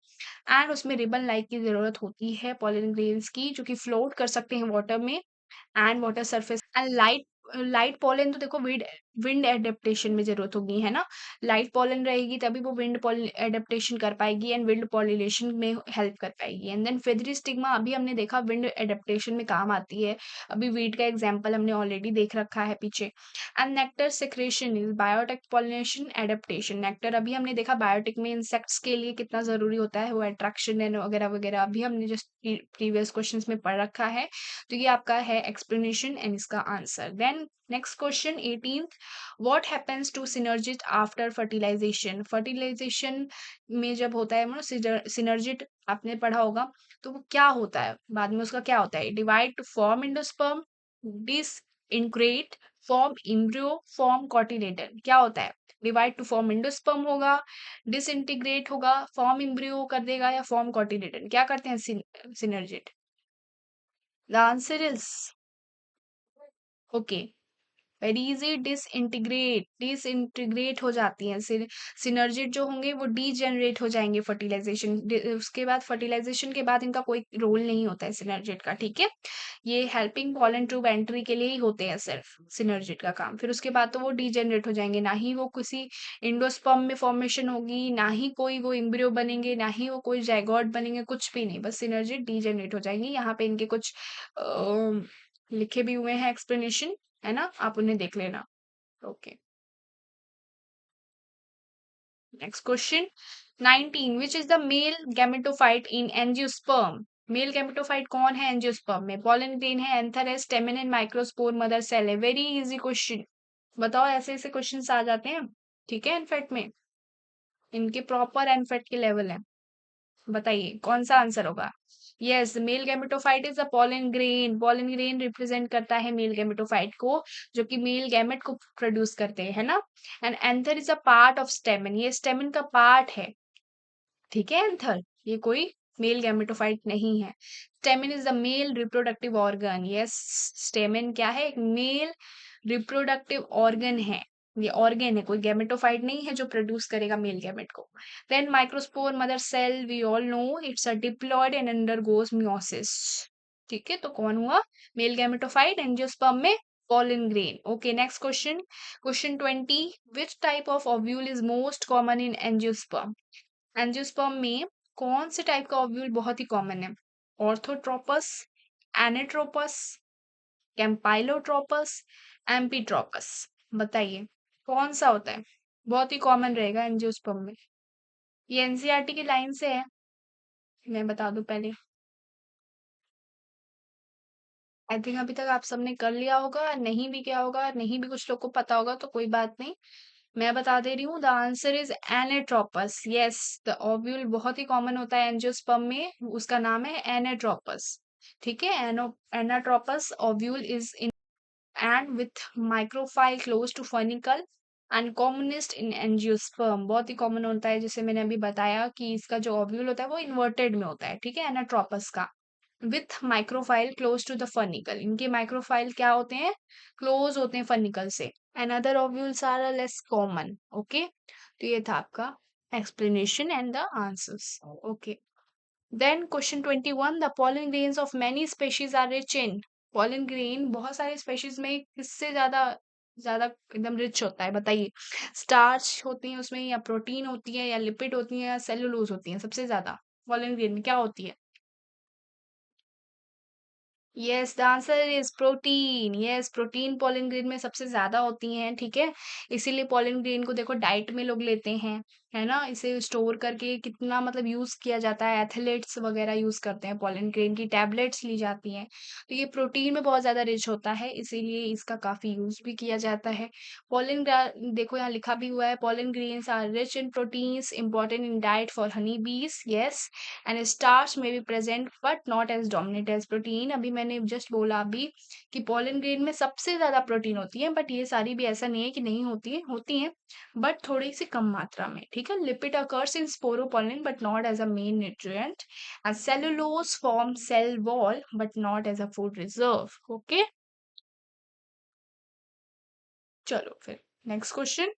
एंड उसमें रिबन लाइक की जरूरत होती है पॉलन ग्रेन्स की, जो कि फ्लोट कर सकते हैं वाटर में and water surface. And light light pollen तो देखो विंड विंड एडेप्टेशन में जरूरत होगी, है ना। लाइट पॉलन रहेगी तभी वो विंड एडेप्टेशन कर पाएगी एंड विंड पॉलिनेशन में हेल्प कर पाएगी। एंड देन फेदरी स्टिग्मा अभी हमने देखा विंड एडेप्टेशन में काम आती है। अभी वीट का एग्जाम्पल हमने ऑलरेडी देख रखा है पीछे। And nectar secretion is biotic pollination adaptation. Nectar अभी हमने देखा बायोटिक में इंसेक्ट्स के लिए कितना जरूरी होता है, वो अट्रैक्शन एंड वगैरह वगैरह अभी हमने जस्ट प्रीवियस क्वेश्चंस में पढ़ रखा है। तो ये आपका है एक्सप्लेनेशन एंड इसका आंसर। Then next question 18th, what happens to synergid after fertilisation? Fertilisation में जब होता है मतलब सिनर्जिट आपने पढ़ा होगा, तो वो क्या होता है बाद में, उसका क्या होता है? Divide two form endosperm, disintegrate, form embryo, form cotyledon. क्या होता है? डिवाइड टू फॉर्म एंडोस्पर्म होगा, डिसइंटीग्रेट होगा, फॉर्म एम्ब्रियो कर देगा, या फॉर्म कॉटिलेडन। क्या करते हैं synergid? The answer is okay, very easy, disintegrate हो जाती हैं। सिनर्जिट जो होंगे वो डीजेनरेट हो जाएंगे फर्टिलाइजेशन, उसके बाद फर्टिलाइजेशन के बाद इनका कोई रोल नहीं होता है सिनर्जिट का, ठीक है। ये हेल्पिंग पॉलन ट्यूब एंट्री के लिए ही होते हैं सिर्फ सिनर्जिट का काम। फिर उसके बाद तो वो डीजेनरेट हो जाएंगे, ना ही वो किसी इंडोस्पर्म में फॉर्मेशन होगी, ना ही कोई वो इम्ब्रियो बनेंगे, ना ही वो कोई जाइगोट बनेंगे, कुछ भी नहीं, बस सिनर्जिट डीजेनरेट हो जाएंगे। यहाँ पे इनके कुछ लिखे भी हुए हैं एक्सप्लेनेशन, है ना, आप उन्हें देख लेना। Okay, next question 19, which is the male gametophyte in angiosperm? Male gametophyte कौन है एंजियोस्पर्म में? पॉलन ग्रेन है, एंथर है, स्टेमिन है, माइक्रोस्पोर, मदर सेल है। Very easy question. बताओ, ऐसे ऐसे क्वेश्चंस आ जाते हैं, ठीक है, एनफेट में इनके प्रॉपर एनफेट के लेवल है। बताइए कौन सा आंसर होगा? Yes, male gametophyte is a pollen grain. Pollen grain represent करता है मेल गैमेटोफाइट को, जो कि मेल गैमेट को प्रोड्यूस करते हैं, है ना। And anther is a part of stamen, ये स्टेमिन का पार्ट है, ठीक है। एंथर ये कोई मेल गैमेटोफाइट नहीं है। Stamen is the male reproductive organ. Yes, stamen क्या है? एक मेल रिप्रोडक्टिव ऑर्गन है, ये ऑर्गन है, कोई गैमेटोफाइट नहीं है जो प्रोड्यूस करेगा मेल गैमेट को। Then microspore mother cell, we all know it's a diploid and undergoes meiosis, ठीक है। तो कौन हुआ मेल गैमेटोफाइट? एंजियोस्पर्म में pollen grain. Okay, next question. Question 20. Which type of ovule is most common in angiosperm? Angiosperm में कौन से type का ओव्यूल बहुत ही कॉमन है? ऑर्थोट्रोपस, एनेट्रोपस, कैम्पाइलोट्रोपस, एम्पीट्रोपस। बताइए कौन सा होता है? बहुत ही कॉमन रहेगा एंजियोस्पर्म में। ये एनसीईआरटी की लाइन से है, मैं बता दूं पहले। आई थिंक अभी तक आप सबने कर लिया होगा, नहीं भी किया होगा, नहीं भी कुछ लोग को पता होगा तो कोई बात नहीं, मैं बता दे रही हूँ। The answer is anatropous. Yes, the ovule बहुत ही कॉमन होता है एंजियोस्पर्म में, उसका नाम है एनेट्रोपस, ठीक है। Anatropous ovule is in and with micropyle close to funicle uncommonest in angiosperm, बहुत ही कॉमन होता है, जैसे मैंने अभी बताया कि इसका जो ओव्यूल होता है वो इन्वर्टेड में होता है, ठीक है, एनाट्रोपस का। With micropyle close to the funicle, इनके माइक्रोफाइल क्या होते हैं, क्लोज होते हैं फर्निकल से। And other ovules are less common. Okay, तो ये था आपका explanation and the answers. Okay. Then question 21, the pollen grains of many species are rich in. Pollen grain बहुत सारे species में किससे ज्यादा ज्यादा एकदम रिच होता है, बताइए। स्टार्च होती है उसमें, या प्रोटीन होती है, या लिपिड होती है, या सेलुलोज होती है, सबसे ज्यादा pollen grain में क्या होती है? Yes, the answer is protein. Yes, protein pollen grain में सबसे ज्यादा होती हैं, ठीक है। इसीलिए पॉलन ग्रेन को देखो डाइट में लोग लेते हैं, है ना। इसे स्टोर करके कितना मतलब यूज किया जाता है, एथलीट्स वगैरह यूज करते हैं, पॉलन ग्रेन की टैबलेट्स ली जाती हैं। तो ये प्रोटीन में बहुत ज्यादा रिच होता है, इसीलिए इसका काफी यूज भी किया जाता है। पॉलन, देखो यहाँ लिखा भी हुआ है, pollen grains are rich in proteins important in diet for honey bees. Yes, and starch may be present but not as dominate as protein. अभी मैंने जस्ट बोला अभी कि पोलन ग्रेन में सबसे ज्यादा प्रोटीन होती है, बट ये सारी भी ऐसा नहीं है कि नहीं होती है, होती है, बट थोड़ी सी कम मात्रा में, ठीक है। Lipid occurs in sporopollenin but not as a main nutrient, and cellulose form cell wall but not as a food reserve. Okay, चलो फिर next question.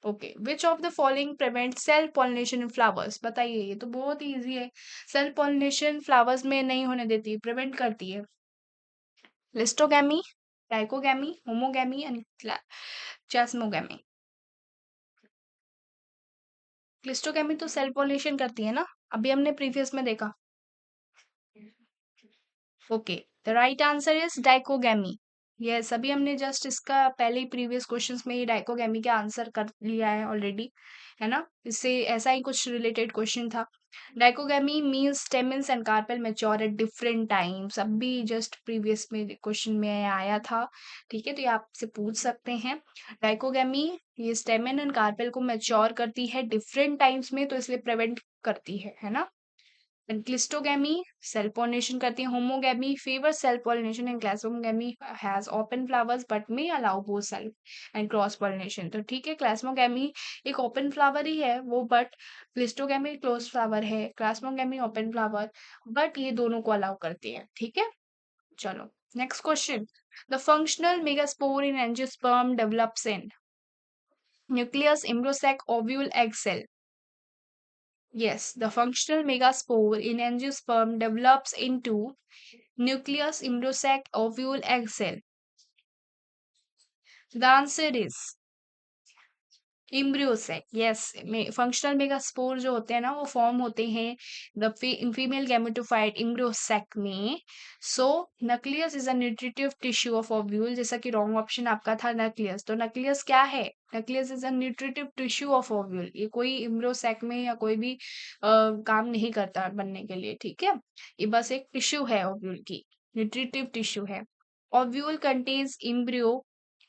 Okay, which of the following prevent self pollination in flowers, बताइए, ये तो बहुत easy है। Self pollination flowers में नहीं होने देती, प्रिवेंट करती है। लिस्टोगैमी, डाइकोगैमी, होमोगैमी एंड चैस्मोगैमी। क्लिस्टोगैमी तो सेल्फ पॉलिनेशन करती है ना, अभी हमने प्रीवियस में देखा। Okay, the right answer is dichogamy. Yes, अभी हमने जस्ट इसका पहले ही प्रीवियस क्वेश्चंस में ही डाइकोगैमी का आंसर कर लिया है ऑलरेडी, है ना। इससे ऐसा ही कुछ रिलेटेड क्वेश्चन था। Dichogamy means stamens and carpel mature at different times, अभी जस्ट प्रीवियस में क्वेश्चन में आया था, ठीक है, तो ये आपसे पूछ सकते हैं। डाइकोगैमी ये स्टेमन एंड कार्पेल को मैच्योर करती है डिफरेंट टाइम्स में, तो इसलिए प्रिवेंट करती है ना। एंड क्लिस्टोगैमी सेल्फ पॉलिनेशन करती है। Homogamy favour self pollination, and chasmogamy has open flowers but may allow both self and cross pollination. तो ठीक है, क्लास्मोगैमी एक ओपन फ्लावर ही है वो, बट क्लिस्टोगैमी क्लोज फ्लावर है, क्लास्मोगैमी ओपन फ्लावर, बट ये दोनों को अलाउ करती है, ठीक है। चलो next question. The functional megaspore in angiosperm develops in nucleus, embryo sac, ovule, egg cell. Yes, the functional megaspore in angiosperm develops into nucleus, embryosac, ovule, egg cell. The answer is embryo sac. Yes, functional megaspore जो होते हैं ना वो form होते हैं the female gametophyte embryo sac में। So nucellus is a nutritive tissue of ovule, जैसा कि रॉन्ग ऑप्शन आपका था नक्लियस, तो नक्लियस क्या है? Nucellus is a nutritive tissue of ovule, ये कोई इम्ब्रियोसेक में या कोई भी काम नहीं करता बनने के लिए, ठीक है। ये बस एक टिश्यू है ओव्यूल की, न्यूट्रिटिव टिश्यू है। ओव्यूल कंटेन्स इम्ब्रियो,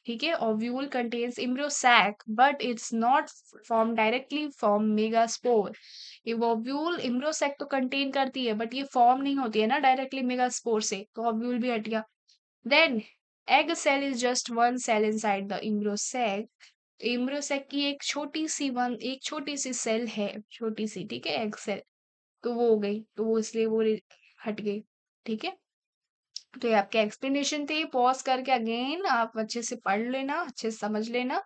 ठीक है, ovule contains embryo sac but it's not form directly from megaspore. ये ओव्यूल एम्ब्रियो सैक तो कंटेन करती है, बट ये फॉर्म नहीं होती है ना डायरेक्टली मेगास्पोर से, तो ओव्यूल भी हट गया। Then egg cell is just one cell inside the embryo sac. Embryo sac की एक छोटी सी सेल है, छोटी सी, ठीक है, एग सेल, तो वो हो गई, तो वो इसलिए वो हट गई, ठीक है। तो ये आपके एक्सप्लेनेशन थे, पॉज करके अगेन आप अच्छे से पढ़ लेना, अच्छे से समझ लेना,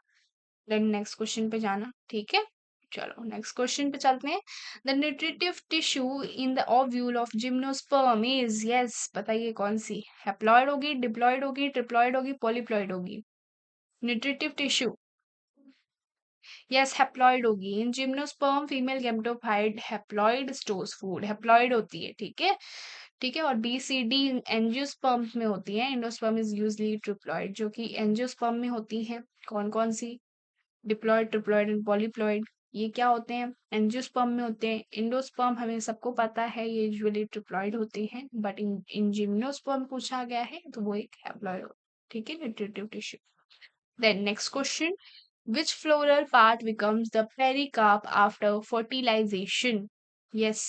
देन नेक्स्ट क्वेश्चन पे जाना, ठीक है। चलो नेक्स्ट क्वेश्चन पे चलते हैं। The nutritive tissue in the ovule of gymnosperm is, yes बताइए कौन सी, हैप्लॉइड होगी, डिप्लॉइड होगी, ट्रिप्लॉइड होगी, पॉलीप्लॉइड होगी? न्यूट्रिटिव टिश्यू, यस हैप्लॉइड होगी। इन gymnosperm female gametophyte haploid stores food, haploid होती है, ठीक है, ठीक है। और बी सी डी एंजियोस्पर्म में होती है, एंडोस्पर्म इज यूजली ट्रिप्लॉइड, जो कि एंजियोस्पर्म में होती है। कौन कौन सी? Diploid, triploid and polyploid. ये क्या होते हैं? एंजियोस्पर्म में होते हैं। एंडोस्पर्म हमें सबको पता है ये यूजुअली ट्रिप्लॉइड होते हैं, बट इन जिम्नोस्पर्म पूछा गया है तो वो एक हैप्लॉइड, ठीक है, nutritive tissue. Then next question, which floral part becomes the pericarp after fertilization? Yes,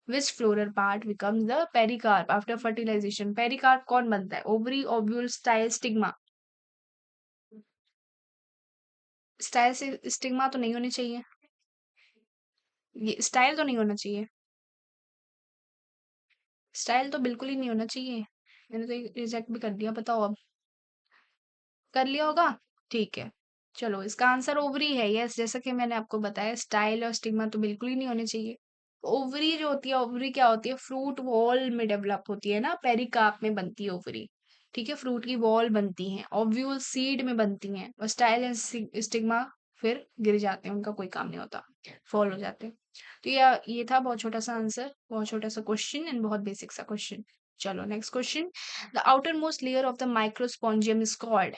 which floral part becomes the pericarp after fertilization? Pericarp कौन बनता है? Ovary, ovule, style, stigma? Style से स्टिग्मा तो नहीं होनी चाहिए, ये स्टाइल तो नहीं होना चाहिए, स्टाइल तो बिल्कुल ही नहीं होना चाहिए। मैंने तो रिजेक्ट भी कर दिया, बताओ अब। कर लिया होगा? ठीक है। चलो, इसका आंसर ओवरी है। यस, जैसा कि मैंने आपको बताया, स्टाइल और स्टिग्मा तो बिल्कुल ही नहीं होने चाहिए। ओवरी जो होती है, ओवरी क्या होती है? फ्रूट वॉल में डेवलप होती है ना, पेरिकार्प में बनती है ओवरी। ठीक है, फ्रूट की वॉल बनती है, ओव्यूल सीड में बनती हैं, और स्टाइल एंड स्टिग्मा फिर गिर जाते हैं, उनका कोई काम नहीं होता, फॉल हो जाते हैं। तो ये था बहुत छोटा सा आंसर, बहुत छोटा सा क्वेश्चन एंड बहुत बेसिक सा क्वेश्चन। चलो next question. The outer most layer of the microsporangium is called.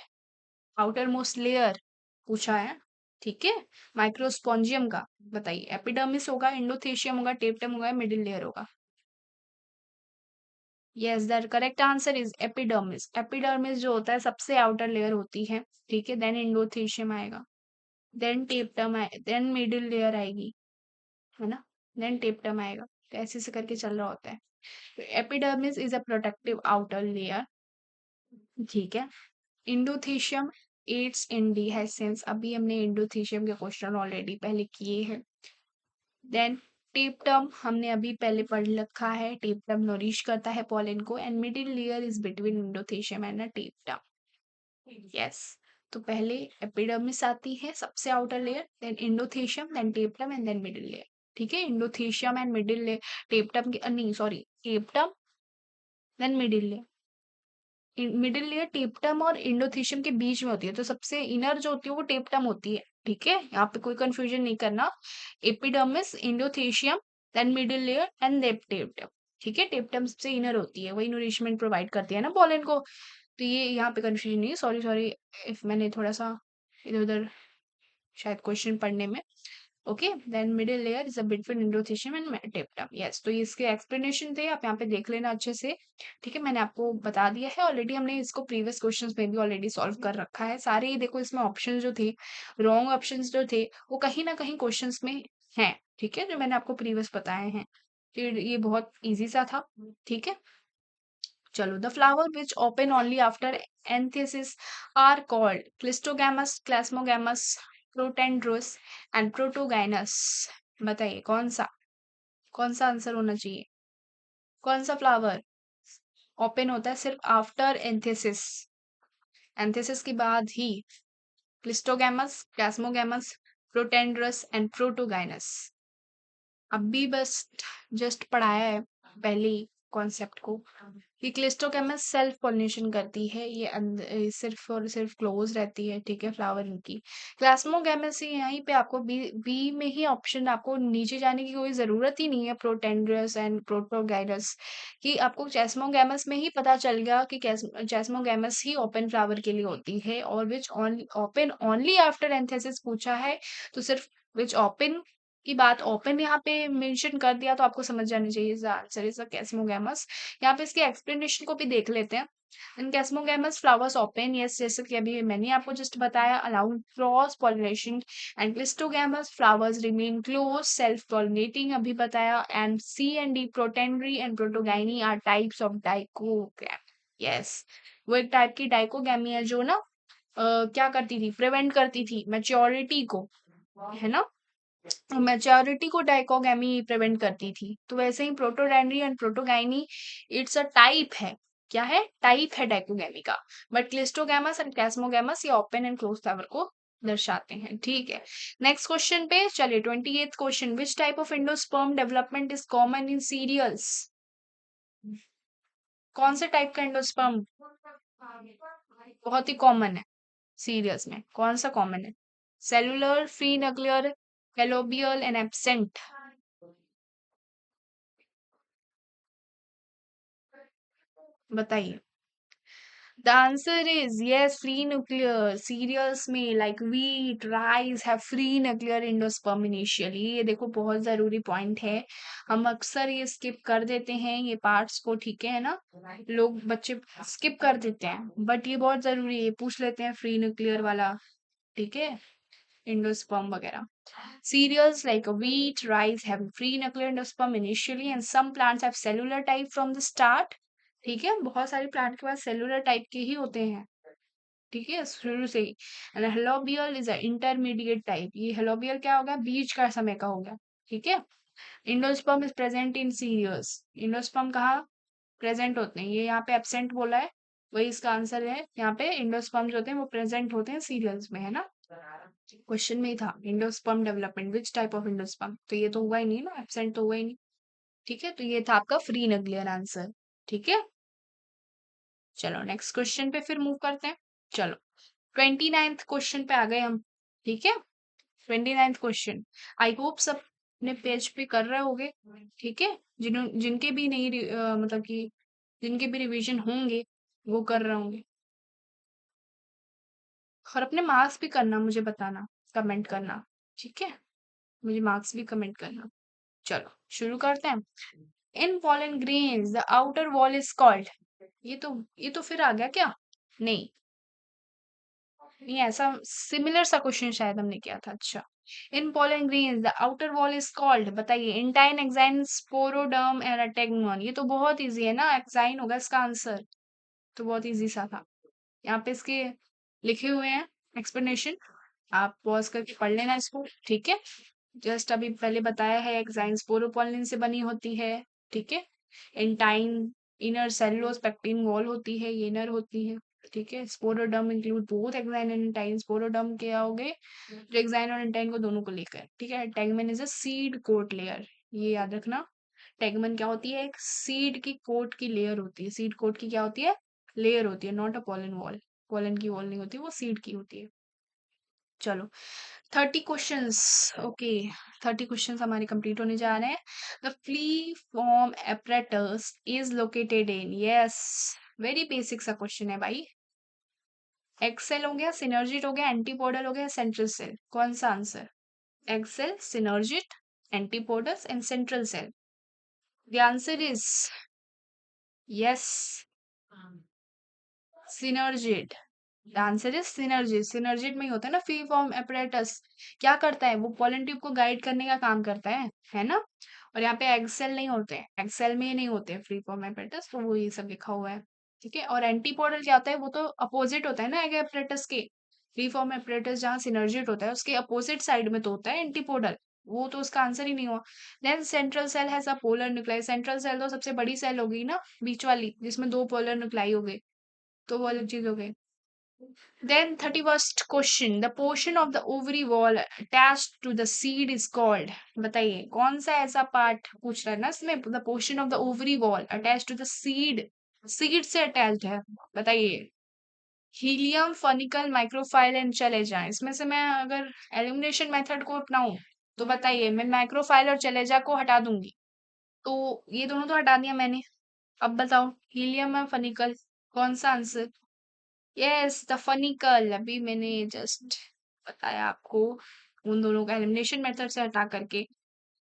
Outer most layer पूछा है, ठीक है, माइक्रोस्पोंजियम का। बताइए, एपिडर्मिस होगा, एंडोथेशियम होगा, टेप्टम होगा, मिडिल लेयर होगा? Yes, the correct answer is epidermis. Epidermis जो होता है सबसे आउटर लेयर होती है, ठीक है, देन एंडोथेशियम आएगा, देन टेप्टम आए, देन मिडिल लेयर आएगी, है ना, देन टेप्टम आएगा। तो ऐसे से करके चल रहा होता है। तो epidermis is a protective outer layer, ठीक है। इंडोथेशियम एड्स इन डिहाइसेंस, अभी हमने इंडोथेशियम के क्वेश्चन ऑलरेडी पहले किए हैं। देन टेप्टम हमने अभी पहले पढ़ रखा है, टेप्टम नरिश करता है पॉलन को, and middle layer is between endothecium and tapetum. Yes, तो पहले एपिडर्मिस आती है, सबसे outer layer, then endothecium, then tapetum and then middle layer. ठीक है, endothecium and middle layer, tapetum के नहीं sorry, tapetum then middle layer. Middle layer tapetum और इंडोथेशियम के बीच में होती है, तो सबसे इनर जो होती है वो टेप्टम होती है। ठीक है, यहाँ पे कोई कंफ्यूजन नहीं करना। Epidermis, endothecium, then middle layer and then tapetum. ठीक है, टेप्टम सबसे इनर होती है, वही नरिशमेंट प्रोवाइड करती है ना पॉलन को। तो ये यहाँ पे कंफ्यूजन नहीं है, सॉरी सॉरी इफ मैंने थोड़ा सा इधर उधर शायद क्वेश्चन पढ़ने में। Okay, then middle layer is a between endothecium and tapetum. Yes, तो ये इसके एक्सप्लेनेशन थे, आप यहाँ पे देख लेना अच्छे से। ठीक है, मैंने आपको बता दिया है ऑलरेडी, हमने इसको प्रीवियस क्वेश्चंस में भी ऑलरेडी सॉल्व कर रखा है। सारे ही देखो, इसमें ऑप्शन जो थे, रॉन्ग ऑप्शंस जो थे, वो कहीं ना कहीं क्वेश्चंस में हैं। ठीक है, जो मैंने आपको प्रीवियस बताए हैं, फिर ये बहुत ईजी सा था। ठीक है, चलो, the flower which open only after anthesis are called cleistogamous, chasmogamous, protandrous and protogynous. बताइए कौन सा आंसर होना चाहिए? कौन सा फ्लावर ओपन होता है सिर्फ आफ्टर एंथेसिस, एंथेसिस के बाद ही? Cleistogamous, chasmogamous, protandrous and protogynous. अभी बस जस्ट पढ़ाया है पहले ही कॉन्सेप्ट को, कि क्लिस्टोकेमस सेल्फ पॉलिनेशन करती है, ये सिर्फ और सिर्फ क्लोज रहती है। ठीक है, फ्लावर इनकी। क्लास्मोगैमस ही यहीं पे आपको बी बी में ही ऑप्शन, आपको नीचे जाने की कोई जरूरत ही नहीं है, प्रोटेंड्रस एंड प्रोटोगाइनस कि आपको चेस्मोगैमस में ही पता चल गया कि चेस्मोगैमस ही ओपन फ्लावर के लिए होती है, और विच ओपन ओनली आफ्टर एंथेसिस पूछा है, तो सिर्फ विच ओपन की बात ओपन यहाँ पे मेंशन कर दिया, तो आपको समझ जानी चाहिए आंसर इज कैस्मोगैमस। यहाँ पे इसके एक्सप्लेनेशन को भी देख लेते हैं। In chasmogamous flowers open, yes, जैसे कि अभी मैंने आपको जस्ट बताया, allowing cross pollination, and cleistogamous flowers remain closed self pollinating, अभी बताया। And C and D, protandry and protogyny are types of dichogamy. Yes, वो एक टाइप की डाइकोगैमी है जो ना क्या करती थी, प्रिवेंट करती थी मैच्योरिटी को, है ना, मैच्योरिटी को डाइकोगैमी प्रिवेंट करती थी। तो वैसे ही protandry and protogyny it's a type है, क्या है, टाइप है डाइकोगैमी का। बट क्लिस्टोगैमस एंड कैस्मोगैमस ये ओपन एंड क्लोज फ्लावर को दर्शाते हैं। ठीक है, नेक्स्ट क्वेश्चन पे चलिए, 28th question, which type of endosperm development is common in cereals? कौन से टाइप का एंडोस्पर्म बहुत ही कॉमन है सीरियल्स में? कौन सा कॉमन है? Cellular, free nuclear, helobial and absent? बताइए। The answer is yes, free nuclear. Cereals में like wheat, rice have free nuclear endosperm initially. ये देखो बहुत जरूरी पॉइंट है, हम अक्सर ये स्किप कर देते हैं ये पार्ट्स को, ठीक है ना, लोग बच्चे स्किप कर देते हैं, बट ये बहुत जरूरी है, पूछ लेते हैं फ्री न्यूक्लियर वाला। ठीक है, एंडोस्पर्म वगैरह। Cereals like wheat, rice have free nuclear endosperm initially and some plants have cellular type from the start. ठीक है, बहुत सारे प्लांट के पास सेलुलर टाइप के ही होते हैं। ठीक है, शुरू से ही। And helobial is a intermediate type, ये हेलोबियल क्या हो गया, बीच का समय का हो गया, ठीक है। Endosperm is present in cereals, endosperm कहाँ प्रेजेंट होते हैं, ये यहाँ पे एब्सेंट बोला है, वही इसका आंसर है। यहाँ पे इंडोस्पर्म जो होते हैं वो प्रेजेंट होते हैं सीरियल्स में, है ना। क्वेश्चन में ही था endosperm development, which type of endosperm, तो ये तो हुआ ही नहीं ना, एब्सेंट तो हुआ ही नहीं। ठीक है, तो ये था आपका फ्री न्यूक्लियर आंसर। ठीक है, चलो नेक्स्ट क्वेश्चन पे फिर मूव करते हैं। चलो 29th क्वेश्चन पे आ गए हम। ठीक है, 29th क्वेश्चन, आई होप सब अपने पेज पे कर रहे होगे। ठीक है, जिनके भी नहीं मतलब कि जिनके भी रिवीजन होंगे वो कर रहे होंगे। और अपने मार्क्स भी करना, मुझे बताना, कमेंट करना। ठीक है, मुझे मार्क्स भी कमेंट करना। चलो शुरू करते हैं। इन pollen grains the outer wall is called, ये तो फिर आ गया क्या, नहीं नहीं, ऐसा सिमिलर सा क्वेश्चन शायद हमने किया था। अच्छा, इन pollen grains the outer wall is called, बताइए। इंटाइन, एक्साइन, स्पोरोडर्म एंड टेगमन, ये तो बहुत इजी है ना, एक्साइन होगा इसका आंसर, तो बहुत इजी सा था। यहाँ पे इसके लिखे हुए हैं एक्सप्लेनेशन, आप पॉज करके पढ़ लेना इसको। ठीक है, जस्ट अभी पहले बताया है, एक्साइन स्पोरोपोलिन से बनी होती है। ठीक है, intine inner cellulose pectin wall होती है, ये इनर होती है। ठीक है, sporoderm include both exine and intine, sporoderm क्या हो गए, जो एक्साइन और एंटाइन को दोनों को लेकर। ठीक है, tegmen is a seed coat layer, ये याद रखना। टेगमेन क्या होती है, एक सीड की कोट की लेयर होती है, सीड कोट की क्या होती है, लेयर होती है, not a pollen wall, pollen की वॉल नहीं होती, वो सीड की होती है। चलो 30 क्वेश्चंस, ओके 30 क्वेश्चंस हमारे कंप्लीट होने जा रहे हैं। The flea form apparatus is located in, yes very basic सा क्वेश्चन है भाई। एक्सेल हो गया, सिनर्जिट हो गया, एंटीपोडल हो गया, सेंट्रल सेल, कौन सा answer, egg cell, synergid, antipodals and central cell. The answer is yes, synergid. The answer is synergid, synergid में ही होता है ना फ्री फॉर्म एपरेटस, क्या करता है वो, पॉलन ट्यूब को गाइड करने का काम करता है ना। और यहाँ पे एक्सेल नहीं होते हैं, एक्सेल में नहीं होते फ्री फॉर्म एपरेटस, तो वो ये सब लिखा हुआ है। ठीक है, और एंटीपोडल क्या होता है, वो तो अपोजिट होता है ना एक एपरेटस के। फ्री फॉर्म एपरेटस जहाँ सिनर्जिट होता है उसके अपोजिट साइड में तो होता है एंटीपोडल, वो तो उसका आंसर ही नहीं हुआ। Then central cell has a polar nuclei, central cell तो सबसे बड़ी सेल होगी ना, बीच वाली जिसमें 2 पोलर न्यूक्लाई हो गए, तो वो अलग चीज हो गई। Then 31st question, the portion of the ovary wall attached to the seed is called, बताइए कौन सा ऐसा पार्ट पूछ रहा है ना इसमें, the portion of the ovary wall attached to the seed, seed से attached है, बताइए। हीलियम, फनिकल, माइक्रोफाइल एंड चले जाएं, इसमें से मैं अगर एलिमिनेशन मेथड को अपनाऊं तो बताइए, मैं माइक्रोफाइल और चलेजा को हटा दूंगी, तो ये दोनों तो हटा दिया मैंने। अब बताओ हीलियम और फनिकल, कौन सा आंसर, यस द फनिकल, अभी मैंने जस्ट बताया आपको उन दोनों का एलिमिनेशन मेथड से हटा करके,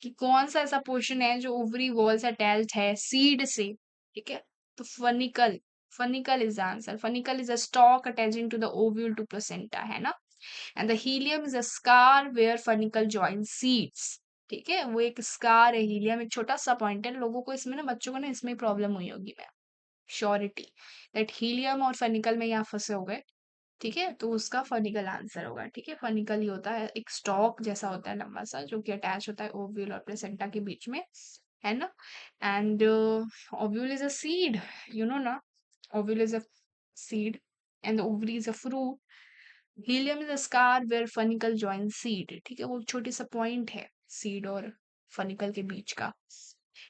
कि कौन सा ऐसा पोर्शन है जो ओवरी वॉल से अटैच्ड है सीड से। ठीक है, तो funicle, funicle is the answer, funicle is a stalk attaching to the ovule to placenta, है ना। And the hilum is a scar where funicle join seeds. ठीक है, वो एक स्कार है, हीलियम एक छोटा सा पॉइंट है, लोगों को इसमें ना, बच्चों को ना इसमें प्रॉब्लम हुई होगी, मैं श्योरिटी दैट हीलियम और फनिकल में यहाँ फंसे हो गए। ठीक है, तो उसका फनिकल आंसर होगा। ठीक है, फनिकल ही होता है, एक स्टॉक जैसा होता है लंबा सा, जो कि अटैच होता है ओव्यूल और प्लेसेंटा के बीच में, है ना। And ovule is a seed, you know ना, ovule is a seed and ovary is a fruit. Hilum is a scar where funicle join seed, ठीक है, वो छोटी सा पॉइंट है सीड और फनिकल के बीच का।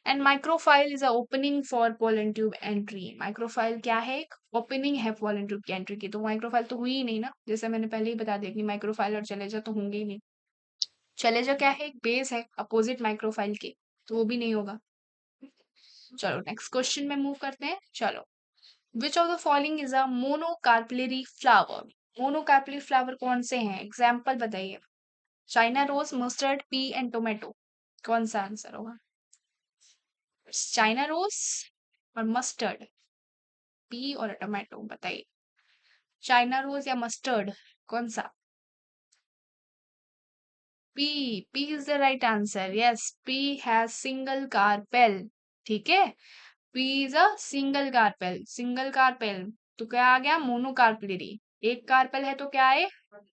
And माइक्रोफाइल is a opening for pollen tube entry, माइक्रोफाइल क्या है, एक ओपनिंग है पोलन ट्यूब की एंट्री की, तो माइक्रोफाइल तो हुई ही नहीं ना, जैसे मैंने पहले ही बता दिया कि माइक्रोफाइल और चलेजा तो होंगे ही नहीं। चलेजा क्या है, एक बेस है अपोजिट माइक्रोफाइल के, तो वो भी नहीं होगा। चलो नेक्स्ट क्वेश्चन में मूव करते हैं। चलो, which of the following is a monocarpellary flower, monocarpellary flower कौन से हैं, एग्जाम्पल बताइए। China rose, mustard, pea and tomato, कौन सा आंसर होगा, चाइना रोज और मस्टर्ड, पी और टोमेटो, बताइए। चाइना रोज या मस्टर्ड, कौन सा, pea, pea is the right answer, yes pea has single carpel. ठीक है, pea is a single carpel, single carpel, तो क्या आ गया, मोनोकार्पिलरी। एक कार्पेल है तो क्या है,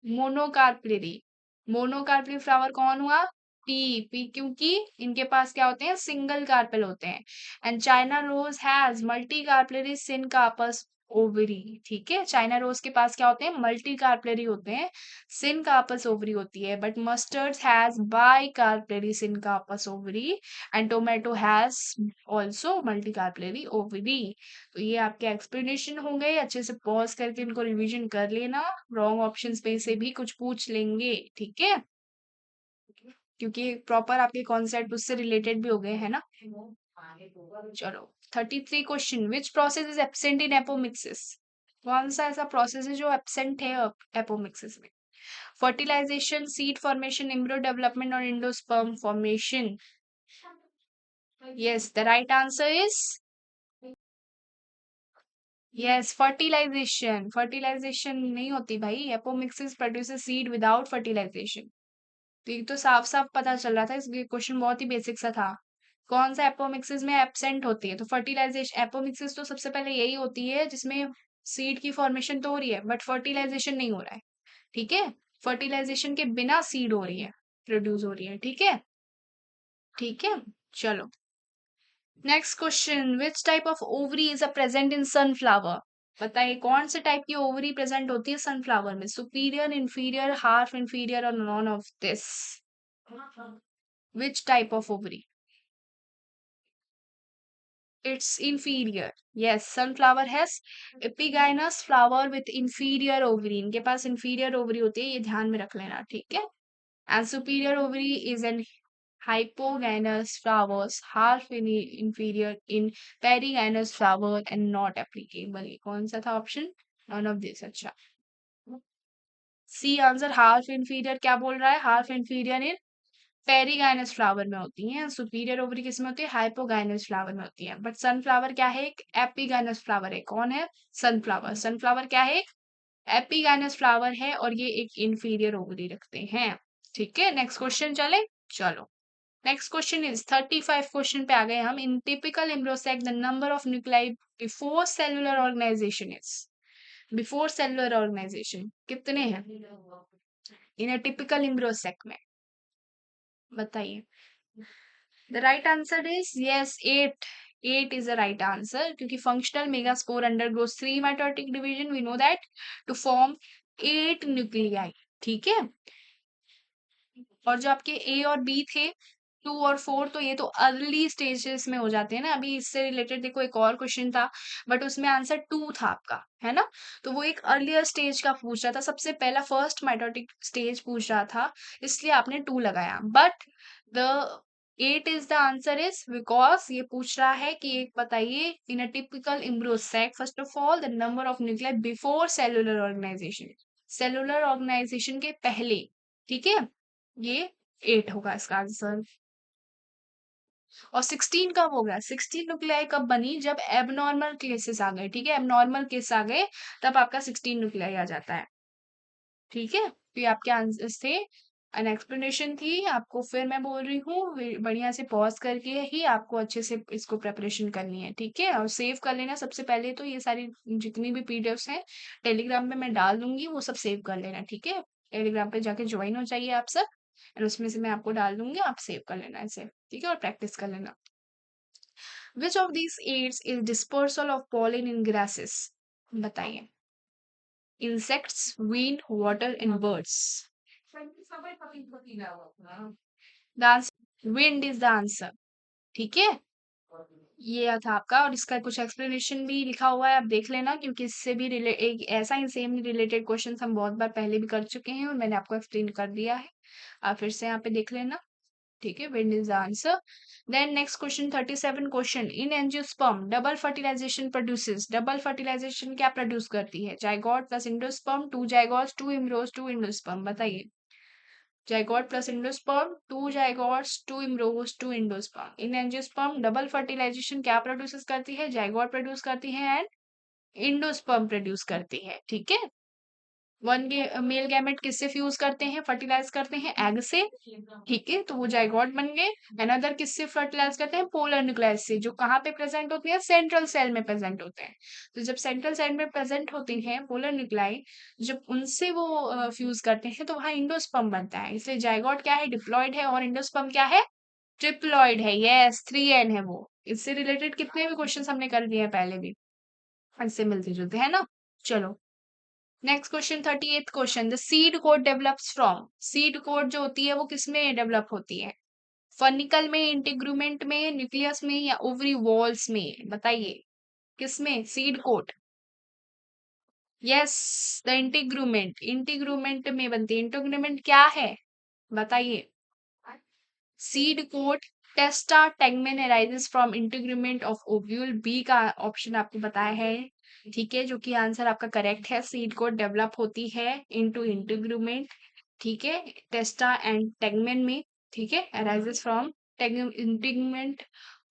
मोनोकार्पली। मोनोकार्पली फ्लावर कौन हुआ, पी। पी क्योंकि इनके पास क्या होते हैं, सिंगल कार्पेल होते हैं। And China rose has multi carpellary syncarpous ovary. ठीक है, चाइना रोज के पास क्या होते हैं, मल्टी कार्पेलरी होते हैं, सिनकार्पस ओवरी होती है। But mustard has by carpellary syncarpous ovary and tomato has also multi carpellary ovary. तो ये आपके एक्सप्लेनेशन हो गए, अच्छे से पॉज करके इनको रिवीजन कर लेना। रॉन्ग ऑप्शंस पे से भी कुछ पूछ लेंगे, ठीक है, क्योंकि प्रॉपर आपके कॉन्सेप्ट उससे रिलेटेड भी हो गए है ना। चलो 33 question, which process is absent in apomixis. कौन सा ऐसा प्रोसेस है जो एब्सेंट है एपोमिक्सिस में। Fertilisation, seed formation, embryo development और endosperm formation. Yes, the right answer is yes, fertilisation. Fertilisation नहीं होती भाई, apomixis produces seed without fertilisation. तो ये तो साफ साफ पता चल रहा था, इस क्वेश्चन बहुत ही बेसिक सा था। कौन सा एपोमिक्सिस में एब्सेंट होती है, तो फर्टिलाइजेशन। एपोमिक्सिस तो सबसे पहले यही होती है जिसमें सीड की फॉर्मेशन तो हो रही है बट फर्टिलाइजेशन नहीं हो रहा है। ठीक है, फर्टिलाइजेशन के बिना सीड हो रही है, प्रोड्यूस हो रही है। ठीक है, ठीक है, चलो next question, which type of ovary is a present in sunflower. बताइए कौन से टाइप की ओवरी प्रेजेंट होती है सनफ्लावर में, सुपीरियर, इंफीरियर, हाफ इंफीरियर और none of this. Which type of ovary, it's inferior. Yes, sunflower has epigynous flower with inferior ovary. इनके पास inferior ovary होती है, ये ध्यान में रख लेना, ठीक है। And superior ovary is an hypogynous flowers, half in inferior in perigynous flower and not applicable. कौन सा था ऑप्शन, none of this। अच्छा, सी आंसर, हाफ इंफीरियर क्या बोल रहा है, हाफ इंफीरियर इन पेरीगाइनस फ्लावर में होती है। सुपीरियर ओवरी किस में होती है, हाइपोगाइनस फ्लावर में होती है। बट सनफ्लावर क्या है, एक एपिगाइनस फ्लावर है। कौन है, सनफ्लावर। सनफ्लावर क्या है, एक एपिगाइनस फ्लावर है और ये एक इंफीरियर ओवरी रखते हैं। ठीक है, नेक्स्ट क्वेश्चन चले, चलो नेक्स्ट क्वेश्चन इज 35 क्वेश्चन पे आ गए हम। In typical embryo sac the number of nuclei before cellular organisation is. Before cellular organisation कितने हैं इन अ टिपिकल एम्ब्रोसैक में, बताइए। The right answer is yes, 8। 8 is the right answer क्योंकि functional megaspore undergoes 3 mitotic division, we know that, to form 8 nuclei। ठीक है, और जो आपके ए और बी थे 2 और 4, तो ये तो अर्ली स्टेजेस में हो जाते हैं ना। अभी इससे रिलेटेड देखो एक और क्वेश्चन था बट उसमें आंसर 2 था आपका, है ना। तो वो एक अर्लियर स्टेज का पूछ रहा था, सबसे पहला फर्स्ट माइटोटिक स्टेज पूछ रहा था, इसलिए आपने 2 लगाया। But the 8 is the answer is because ये पूछ रहा है कि एक बताइए in a typical embryo sac first of all the number of nuclei before cellular organisation, cellular organisation के पहले। ठीक है, ये 8 होगा इसका आंसर। और 16 कब हो गया, 16 न्यूक्लियाई कब बनी, जब एबनॉर्मल केसेस आ गए। ठीक है, एबनॉर्मल केस आ गए तब आपका 16 न्यूक्लियाई आ जाता है। ठीक है, तो ये आपके आंसर्स थे, एन एक्सप्लेनेशन थी आपको। फिर मैं बोल रही हूँ बढ़िया से पॉज करके ही आपको अच्छे से इसको प्रेपरेशन करनी है। ठीक है, और सेव कर लेना सबसे पहले तो, ये सारी जितनी भी पीडीएफ्स हैं टेलीग्राम पे मैं डाल दूंगी, वो सब सेव कर लेना। ठीक है, टेलीग्राम पे जाके ज्वाइन हो जाइए आप सब, और उसमें से मैं आपको डाल दूंगी, आप सेव कर लेना इसे। ठीक है, और प्रैक्टिस कर लेना। Which of these aids is dispersal of pollen in grasses, बताइए। insects, wind, water and birds। The answer, wind is the answer। ठीक है, ये था आपका, और इसका कुछ एक्सप्लेनेशन भी लिखा हुआ है, आप देख लेना, क्योंकि इससे भी एक ऐसा ही सेम रिलेटेड क्वेश्चन हम बहुत बार पहले भी कर चुके हैं और मैंने आपको एक्सप्लेन कर दिया है। आप फिर से यहाँ पे देख लेना। ठीक है, wind is the answer। Then next question 37 question, in angiosperm double fertilisation produces. Double fertilisation क्या प्रोड्यूस करती है, zygote plus endosperm, 2 zygotes 2 embryos 2 endosperm, बताइए। Zygote plus endosperm, 2 zygotes 2 embryos 2 endosperm. In angiosperm double fertilisation क्या produce करती है, zygote produce करती है and endosperm produce करती है। ठीक है, वन मेल गैमेट किससे फ्यूज करते हैं, फर्टिलाइज करते हैं, एग से, ठीक है, तो वो जाइगोट बन गए। अनदर किससे फर्टिलाइज करते हैं, पोलर न्यूक्लियस से, जो कहाँ पे प्रेजेंट होती है, सेंट्रल सेल में प्रेजेंट होते हैं। तो जब सेंट्रल सेल में प्रेजेंट होती हैं पोलर न्यूक्लाई, जब उनसे वो फ्यूज करते हैं तो वहां इंडोस्पर्म बनता है। इसलिए जाइगोट क्या है, डिप्लॉयड है, और इंडोस्पर्म क्या है, ट्रिप्लॉयड है। यस, 3N है वो। इससे रिलेटेड कितने भी क्वेश्चन हमने कर दिए हैं पहले भी, इससे मिलते जुलते है ना। चलो next question, 38th question, the seed code develops from, seed code जो होती है वो किसमें डेवलप होती है, फर्निकल में, इंटीग्रूमेंट में, न्यूक्लियस में, या ओवरी वॉल्स में, बताइए किसमें seed coat. Yes, the integument, integument में बनती है। इंटीग्रूमेंट क्या है बताइए। Seed coat testa tegmen arises from integument of ovule, B का ऑप्शन आपको बताया है, ठीक है, जो कि आंसर आपका करेक्ट है। सीड कोट डेवलप होती है इनटू इंटीग्रूमेंट, ठीक है, टेस्टा एंड टेगमेन में, ठीक है, arises from integument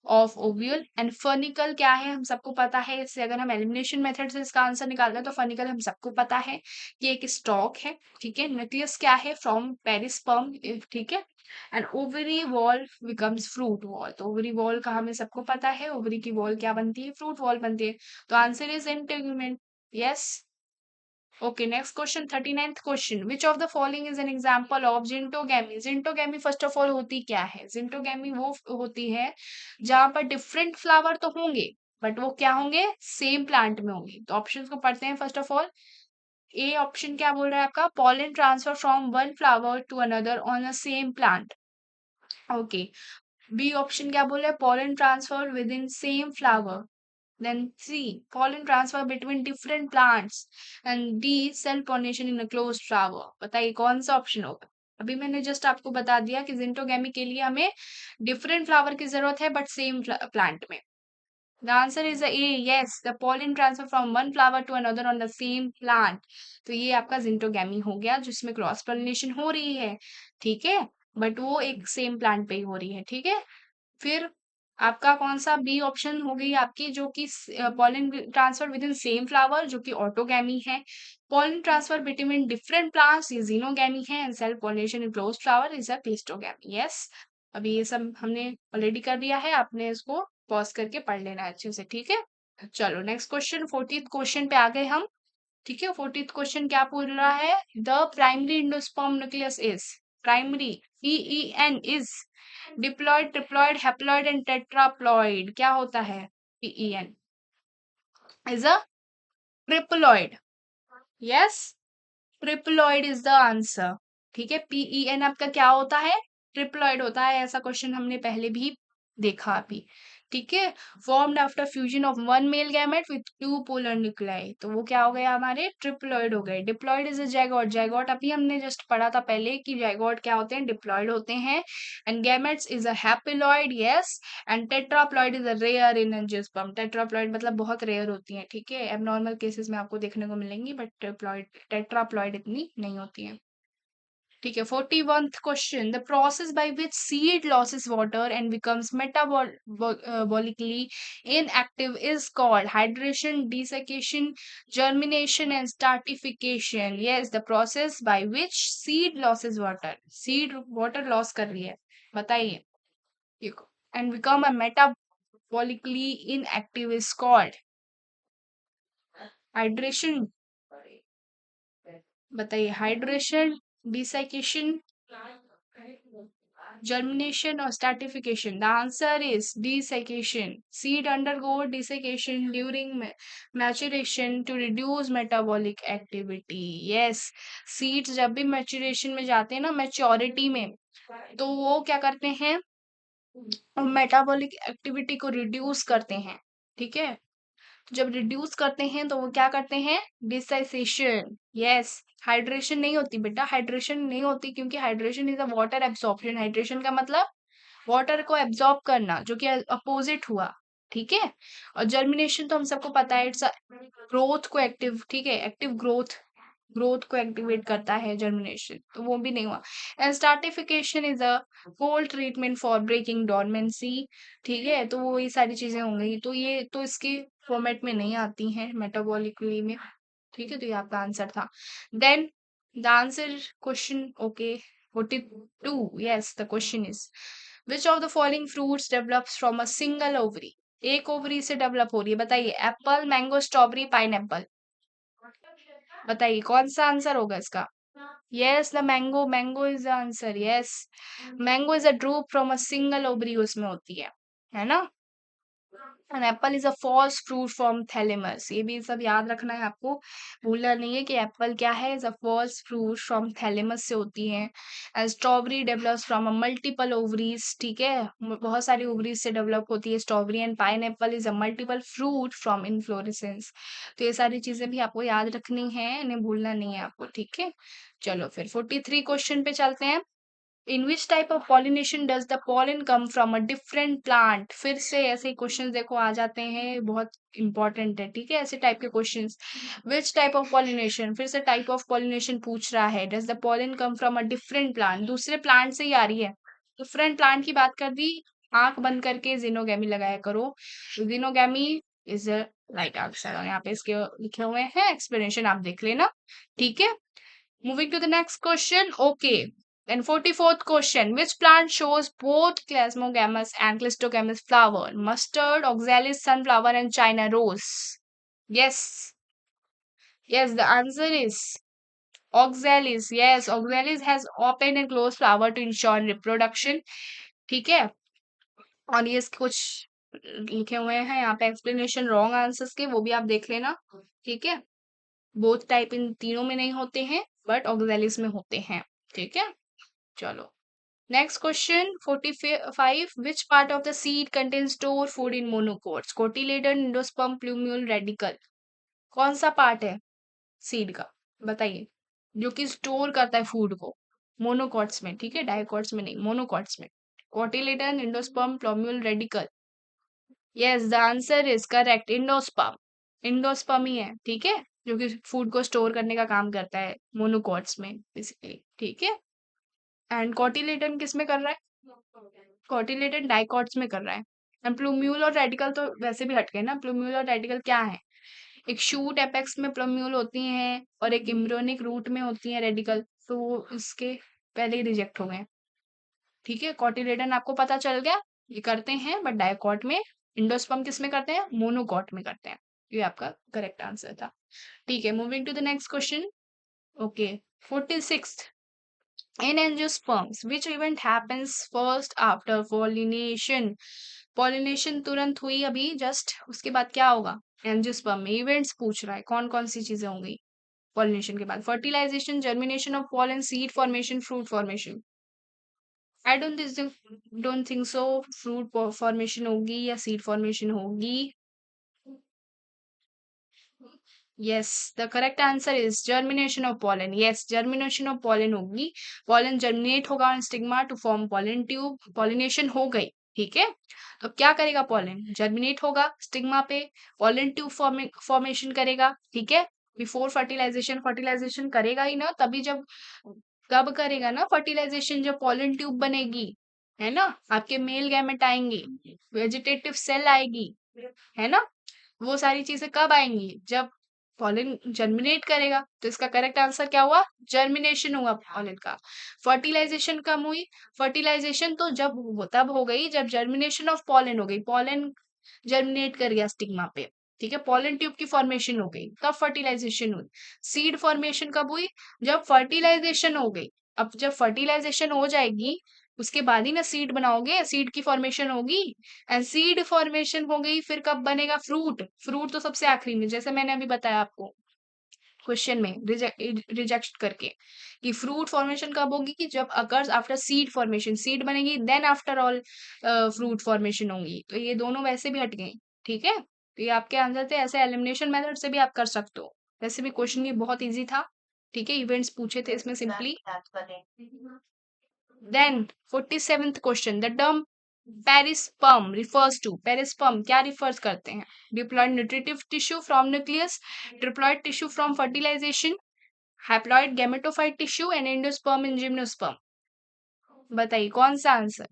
of ovule. And funicle क्या है हम सबको पता है, इससे अगर हम एलिमिनेशन मेथड से इसका आंसर निकालते हैं तो फर्निकल हम सबको पता है कि एक स्टॉक है, ठीक है। न्यूक्लियस क्या है, फ्रॉम पेरिस्पर्म, ठीक है। And ovary wall becomes fruit wall, तो ओवरी वॉल का हमें सबको पता है, ओवरी की वॉल क्या बनती है, फ्रूट वॉल बनती है। तो answer is integument. Yes, okay next question, 39th question, which of the following is an example of geitonogamy. Geitonogamy first of all होती क्या है, जिंटोगैमी वो होती है जहां पर डिफरेंट फ्लावर तो होंगे बट वो क्या होंगे, सेम प्लांट में होंगे। तो ऑप्शंस को पढ़ते हैं first of all. A option क्या बोल रहा है आपका, pollen transfer from one flower to another on a same plant, okay. B option क्या बोल रहा है, pollen transfer within same flower. Then C, pollen transfer between different plants. And D, cell pollination in a closed flower. बताइए कौन सा option होगा। अभी मैंने जस्ट आपको बता दिया कि जिंटोगेमी के लिए हमें डिफरेंट फ्लावर की जरूरत है बट सेम प्लांट में। The answer is A, yes, the pollen transfer from one flower to another on the same plant. तो ये आपका जिंटोगेमी हो गया जिसमें क्रॉस पोलिनेशन हो रही है, ठीक है, बट वो एक सेम प्लांट पे ही हो रही है, ठीक है। फिर आपका कौन सा बी ऑप्शन हो गई आपकी, जो कि pollen transfer with in same flower, जो कि ऑटोगैमी है। Pollen transfer between different plants, ये जीनोगैमी है। And self pollination in closed flower is a cleistogamy. Yes, अभी ये सब हमने ऑलरेडी कर दिया है, आपने इसको पॉज करके पढ़ लेना है अच्छे से, ठीक है। चलो नेक्स्ट क्वेश्चन, 40th क्वेश्चन पे आ गए हम, ठीक है। 40th क्वेश्चन क्या पूछ रहा है, the primary endosperm nucleus is, primary PEN is diploid, triploid, haploid and tetraploid, क्या होता है, PEN is a triploid. Yes, triploid is the answer, ठीक है। PEN आपका क्या होता है, ट्रिप्लॉयड होता है। ऐसा क्वेश्चन हमने पहले भी देखा अभी, ठीक है। Formed after fusion of one male gamete with two polar nuclei, तो वो क्या हो गया हमारे, ट्रिप्लॉयड हो गए। Diploid is a zygote, zygote अभी हमने जस्ट पढ़ा था पहले कि जाइगोट क्या होते हैं, डिप्लॉयड होते हैं। And gametes is a haploid, yes. And tetraploid is a rare in angiosperm, tetraploid मतलब बहुत रेयर होती है, ठीक है। एबनॉर्मल केसेस में आपको देखने को मिलेंगी बट टेट्राप्लॉयड इतनी नहीं होती है, ठीक है। 41th question, the process by which seed loses water and becomes metabolically inactive is called hydration, desiccation, germination and stratification. Yes, the process by which seed loses water, seed water loss कर रही है, बताइए, and become a metabolically inactive is called hydration, बताइए, hydration, desiccation, germination or stratification. The answer is desiccation. Seed undergo desiccation during maturation to reduce metabolic activity. Yes, seeds जब भी maturation में जाते हैं ना, maturity में, तो वो क्या करते हैं, मेटाबॉलिक एक्टिविटी को रिड्यूस करते हैं, ठीक है। जब रिड्यूस करते हैं तो वो क्या करते हैं, डिसाइसेशन। यस, हाइड्रेशन नहीं होती बेटा, हाइड्रेशन नहीं होती क्योंकि hydration is a water absorption. Hydration का मतलब वाटर को एब्सॉर्ब करना, जो कि अपोजिट हुआ, ठीक है। और जर्मिनेशन तो हम सबको पता है, इट्स ग्रोथ को एक्टिव, ठीक है, एक्टिव ग्रोथ, ग्रोथ को एक्टिवेट करता है जर्मिनेशन, तो वो भी नहीं हुआ। And stratification is a cold treatment for breaking dormancy, ठीक है। तो वो ये सारी चीजें होंगी, तो ये तो इसके फॉर्मेट में नहीं आती हैं मेटाबॉलिकली में, ठीक है, तो ये आपका आंसर था। Then the answer question, okay 42, yes the question is which of the following fruits develops from a single ovary? एक ओवरी से डेवलप हो रही है, बताइए। Apple, mango, strawberry, pineapple. बताइए कौन सा आंसर होगा इसका? Yes the mango, mango is the answer, yes. Mango is a drupe from a single ovary, उसमें होती है ना। An apple is a false fruit from thalamus, ये भी सब याद रखना है आपको, भूलना नहीं है कि एप्पल क्या है, is a false fruit from thalamus से होती है। And strawberry develops from a multiple ovaries, ठीक है, बहुत सारी ओवरीज से डेवलप होती है strawberry. And pineapple is a multiple fruit from inflorescence. तो ये सारी चीजें भी आपको याद रखनी है, इन्हें भूलना नहीं है आपको, ठीक है। चलो फिर 43 क्वेश्चन पे चलते हैं। In which type of pollination does the pollen come from a different plant? फिर से ऐसे क्वेश्चंस देखो आ जाते हैं, बहुत इंपॉर्टेंट है, ठीक है, ऐसे टाइप के questions. Which type of pollination, फिर से टाइप ऑफ पॉलिनेशन पूछ रहा है। Does the pollen come from a different plant, दूसरे प्लांट से ही आ रही है। डिफरेंट प्लांट की बात कर दी, आंख बंद करके जिनोगैमी लगाया करो। जिनोगैमी इज अ राइट आंसर, और यहाँ पे इसके लिखे हुए हैं एक्सप्लेनेशन, आप देख लेना, ठीक है। Moving to the next question. Okay. Then 44th question. Which plant shows both Chlamydogamous and Clistogamous flower? Mustard, oxalis, sunflower, and China rose. Yes. Yes, the answer is oxalis. Yes, oxalis has open and closed flower to ensure reproduction. ठीक है, और ये इसके कुछ लिखे हुए हैं यहाँ पे एक्सप्लेनेशन रॉन्ग आंसर्स के, वो भी आप देख लेना, ठीक है। बोथ टाइप इन तीनों में नहीं होते हैं, बट ऑक्सैलिस में होते हैं, ठीक है। चलो next question 45, which part of the seed contain store food in monocots? Cotyledon, endosperm, plumule, radical. कौन सा पार्ट है सीड का, बताइए, जो कि स्टोर करता है फूड को मोनोकॉट्स में, ठीक है, डाइकॉट्स में नहीं, मोनोकॉट्स में। Cotyledon, endosperm, plumule, radicle. Yes the answer is correct, endosperm. Endosperm ही है, ठीक है, जो कि फूड को स्टोर करने का काम करता है मोनोकॉट्स में बेसिकली, ठीक है। एंड कॉटिलेडन किस में कर रहा है? कॉटिलेडन डाइकॉट्स में कर रहा है। एंड प्लूम्यूल और रेडिकल तो वैसे भी हट गए ना, प्लूम्यूल और रेडिकल क्या है? एक शूट एपेक्स में प्लूम्यूल होती हैं और एक एम्ब्रियोनिक रूट में होती है रेडिकल, तो वो इसके पहले ही रिजेक्ट हो गए, ठीक है। कॉटिलेडन आपको पता चल गया, ये करते हैं बट डाइकॉट में। इंडोस्पर्म किस में करते हैं? मोनोकॉट में करते हैं। ये आपका करेक्ट आंसर था, ठीक है। Moving to the next question. Okay 46, in angiosperms, which event happens first after pollination? pollination तुरंत हुई अभी जस्ट, उसके बाद क्या होगा? एंजियोस्पर्म में इवेंट्स पूछ रहा है, कौन कौन सी चीजें होंगी पॉलिनेशन के बाद? Fertilisation, germination of pollen, seed formation, fruit formation. I don't think so fruit formation होगी या सीड फॉर्मेशन होगी। Yes, the correct answer is germination of pollen. Yes, germination of pollen होगी, pollen germinate होगा on stigma to form pollen tube, pollination हो गई, ठीक है। तो क्या करेगा pollen? germinate होगा stigma पे, pollen tube formation करेगा, ठीक है। बिफोर फर्टिलाइजेशन, फर्टिलाइजेशन करेगा ही ना, तभी जब, कब करेगा ना फर्टिलाइजेशन? जब pollen tube बनेगी, है ना, आपके मेल गैमेट आएंगे, वेजिटेटिव सेल आएगी, है ना, वो सारी चीजें कब आएंगी? जब पॉलन जर्मिनेट करेगा। तो इसका करेक्ट आंसर क्या हुआ? जर्मिनेशन हुआ पॉलन का। फर्टिलाइजेशन कब हुई? फर्टिलाइजेशन तो तब हो गई जब जर्मिनेशन ऑफ पॉलन हो गई, पॉलन जर्मिनेट कर गया स्टिग्मा पे, ठीक है, पॉलन ट्यूब की फॉर्मेशन हो गई, तब फर्टिलाइजेशन हुई। सीड फॉर्मेशन कब हुई? जब फर्टिलाइजेशन हो गई। अब जब फर्टिलाइजेशन हो जाएगी, उसके बाद ही ना सीड बनाओगे, सीड की फॉर्मेशन होगी। एंड सीड फॉर्मेशन हो गई, फिर कब बनेगा फ्रूट? फ्रूट तो सबसे आखिरी में, जैसे मैंने अभी बताया आपको क्वेश्चन में रिजेक्ट करके, कि फ्रूट फॉर्मेशन कब होगी? कि जब occurs after seed formation, seed बनेगी then after all fruit formation होंगी। तो ये दोनों वैसे भी हट गए, ठीक है। तो ये आपके आंसर थे, ऐसे एलिमिनेशन मेथड से भी आप कर सकते हो। वैसे भी क्वेश्चन ये बहुत इजी था, ठीक है, इवेंट्स पूछे थे इसमें simply. Then 47th question, the term perisperm refers to, perisperm क्या रिफर्स करते हैं? Diploid nutritive tissue from nucleus, diploid tissue from fertilisation, haploid gametophyte tissue, and endosperm and gymnosperm. बताइए कौन सा answer?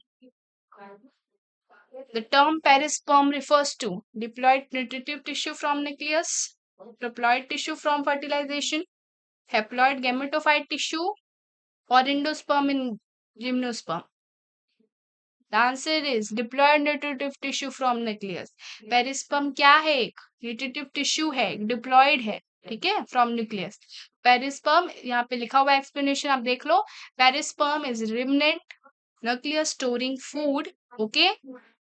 The term perisperm refers to diploid nutritive tissue from nucleus, Diploid tissue from fertilization, haploid gametophyte tissue, or endosperm in gymnosperm? The answer is diploid nutritive tissue from nucleus. Perisperm क्या है? एक nutritive tissue है, diploid है, ठीक है, from nucleus. Perisperm यहाँ पे लिखा हुआ एक्सप्लेनेशन आप देख लो. Perisperm is remnant nucleus storing food, okay,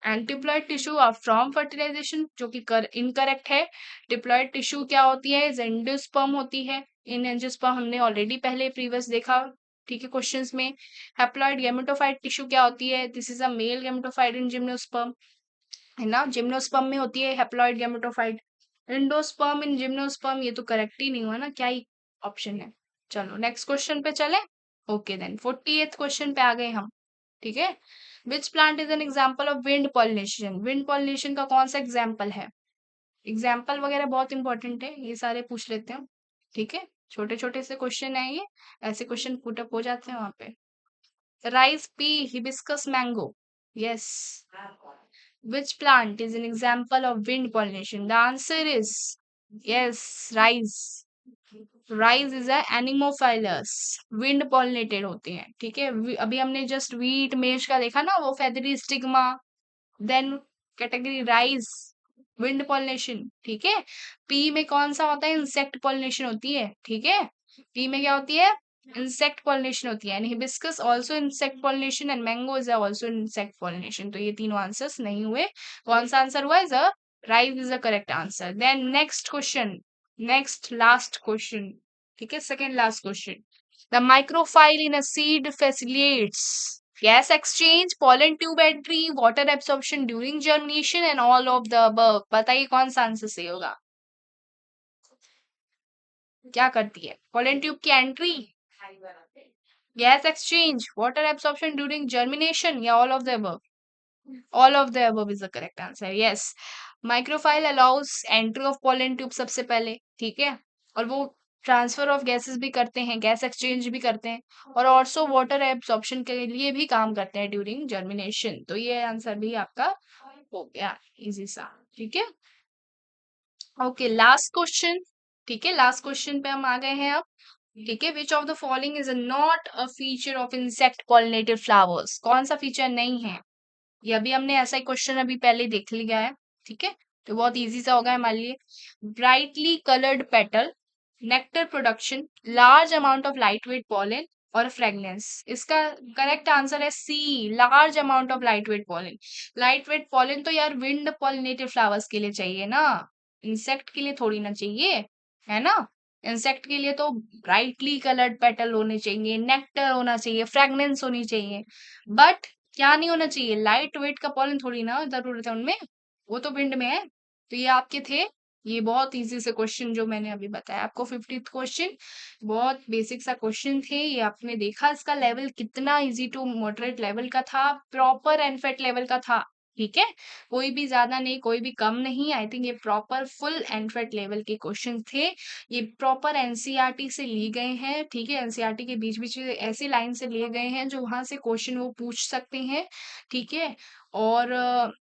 and diploid tissue are from fertilization, जो कि इनकरेक्ट है. डिप्लॉयड टिश्यू क्या होती है? एंडोस्पर्म होती है. इन एंजियोस्पर्म हमने ऑलरेडी पहले प्रीवियस देखा, ठीक है, क्वेश्चंस में. हैप्लॉइड गेमेटोफाइट टिश्यू क्या होती है? This is a mail gametophyte in gymnosperm, है ना. जिम्नोस्पर्म में होती है हैप्लॉइड गेमेटोफाइट. एंडोस्पर्म इन जिम्नोस्पर्म, ये तो करेक्ट ही नहीं हुआ ना, क्या ही ऑप्शन है. चलो नेक्स्ट क्वेश्चन पे चले. ओके देन 48th क्वेश्चन पे आ गए हम, ठीक है. Which plant is an example of wind pollination? Wind pollination का कौन सा एग्जाम्पल है? एग्जाम्पल वगैरह बहुत इंपॉर्टेंट है, ये सारे पूछ लेते हैं, ठीक है. छोटे छोटे से क्वेश्चन है ये, ऐसे क्वेश्चन पुटअप हो जाते हैं वहां पे. Rice, P, hibiscus, mango. Yes. Which plant is an example of wind pollination? The answer is yes, rice. Rice is a anemophilous, wind pollinated होते हैं, ठीक है. अभी हमने जस्ट वीट मेज का देखा ना, वो feathery stigma. Then category rice, wind pollination, ठीक है. पी में कौन सा होता है? इंसेक्ट पॉलिनेशन होती है, ठीक है. पी में क्या होती है? इंसेक्ट पॉलिनेशन होती है. And hibiscus also insect pollination and mango is also insect pollination. तो ये तीनों आंसर्स नहीं हुए. कौन सा आंसर हुआ? Is a rice is a correct answer. Then next question, next last question, ठीक है, second last question. The micropyle in a seed facilitates gas exchange, pollen tube entry, water absorption during germination and all of the above. बताइए कौन सा answer सही होगा? क्या करती है? pollen tube की entry, gas exchange, water absorption during germination, या all of the above? All of the above is the correct answer. Yes. Micropyle allows entry of pollen tube सबसे पहले, ठीक है, और वो ट्रांसफर ऑफ गैसेस भी करते हैं, गैस एक्सचेंज भी करते हैं, और ऑल्सो वाटर एब्सॉर्प्शन के लिए भी काम करते हैं ड्यूरिंग जर्मिनेशन. तो ये आंसर भी आपका हो गया इजी सा, ठीक है. ओके लास्ट क्वेश्चन, ठीक है, लास्ट क्वेश्चन पे हम आ गए हैं अब, ठीक है. विच of the following is not a feature of insect pollinated flowers? कौन सा फीचर नहीं है? ये अभी हमने ऐसा ही क्वेश्चन अभी पहले देख लिया है, ठीक है, तो बहुत इजी सा होगा हमारे लिए. Brightly coloured petal, nectar production, large amount of light weight pollen, और फ्रेगनेंस. इसका करेक्ट आंसर है C, large amount of light weight pollen. Light weight pollen तो यार विंड पॉलिनेटेड फ्लावर्स के लिए चाहिए ना, इंसेक्ट के लिए थोड़ी ना चाहिए, है ना. इंसेक्ट के लिए तो ब्राइटली कलर्ड पेटल होने चाहिए, नेक्टर होना चाहिए, फ्रेगनेंस होनी चाहिए. बट क्या नहीं होना चाहिए? लाइट वेट का पॉलन थोड़ी ना जरूरत है उनमें, वो तो विंड में है. तो ये आपके थे, ये बहुत इजी से क्वेश्चन जो मैंने अभी बताया आपको. 50th क्वेश्चन बहुत बेसिक सा क्वेश्चन थे ये. आपने देखा इसका लेवल कितना इजी टू मॉडरेट लेवल का था, प्रॉपर एनफेट लेवल का था, ठीक है. कोई भी ज्यादा नहीं, कोई भी कम नहीं. आई थिंक ये प्रॉपर फुल एनफेट लेवल के क्वेश्चन थे. ये प्रॉपर एनसीईआरटी से लिए गए हैं, ठीक है. एनसीईआरटी के बीच बीच ऐसी लाइन से लिए गए हैं जो वहां से क्वेश्चन वो पूछ सकते हैं, ठीक है. और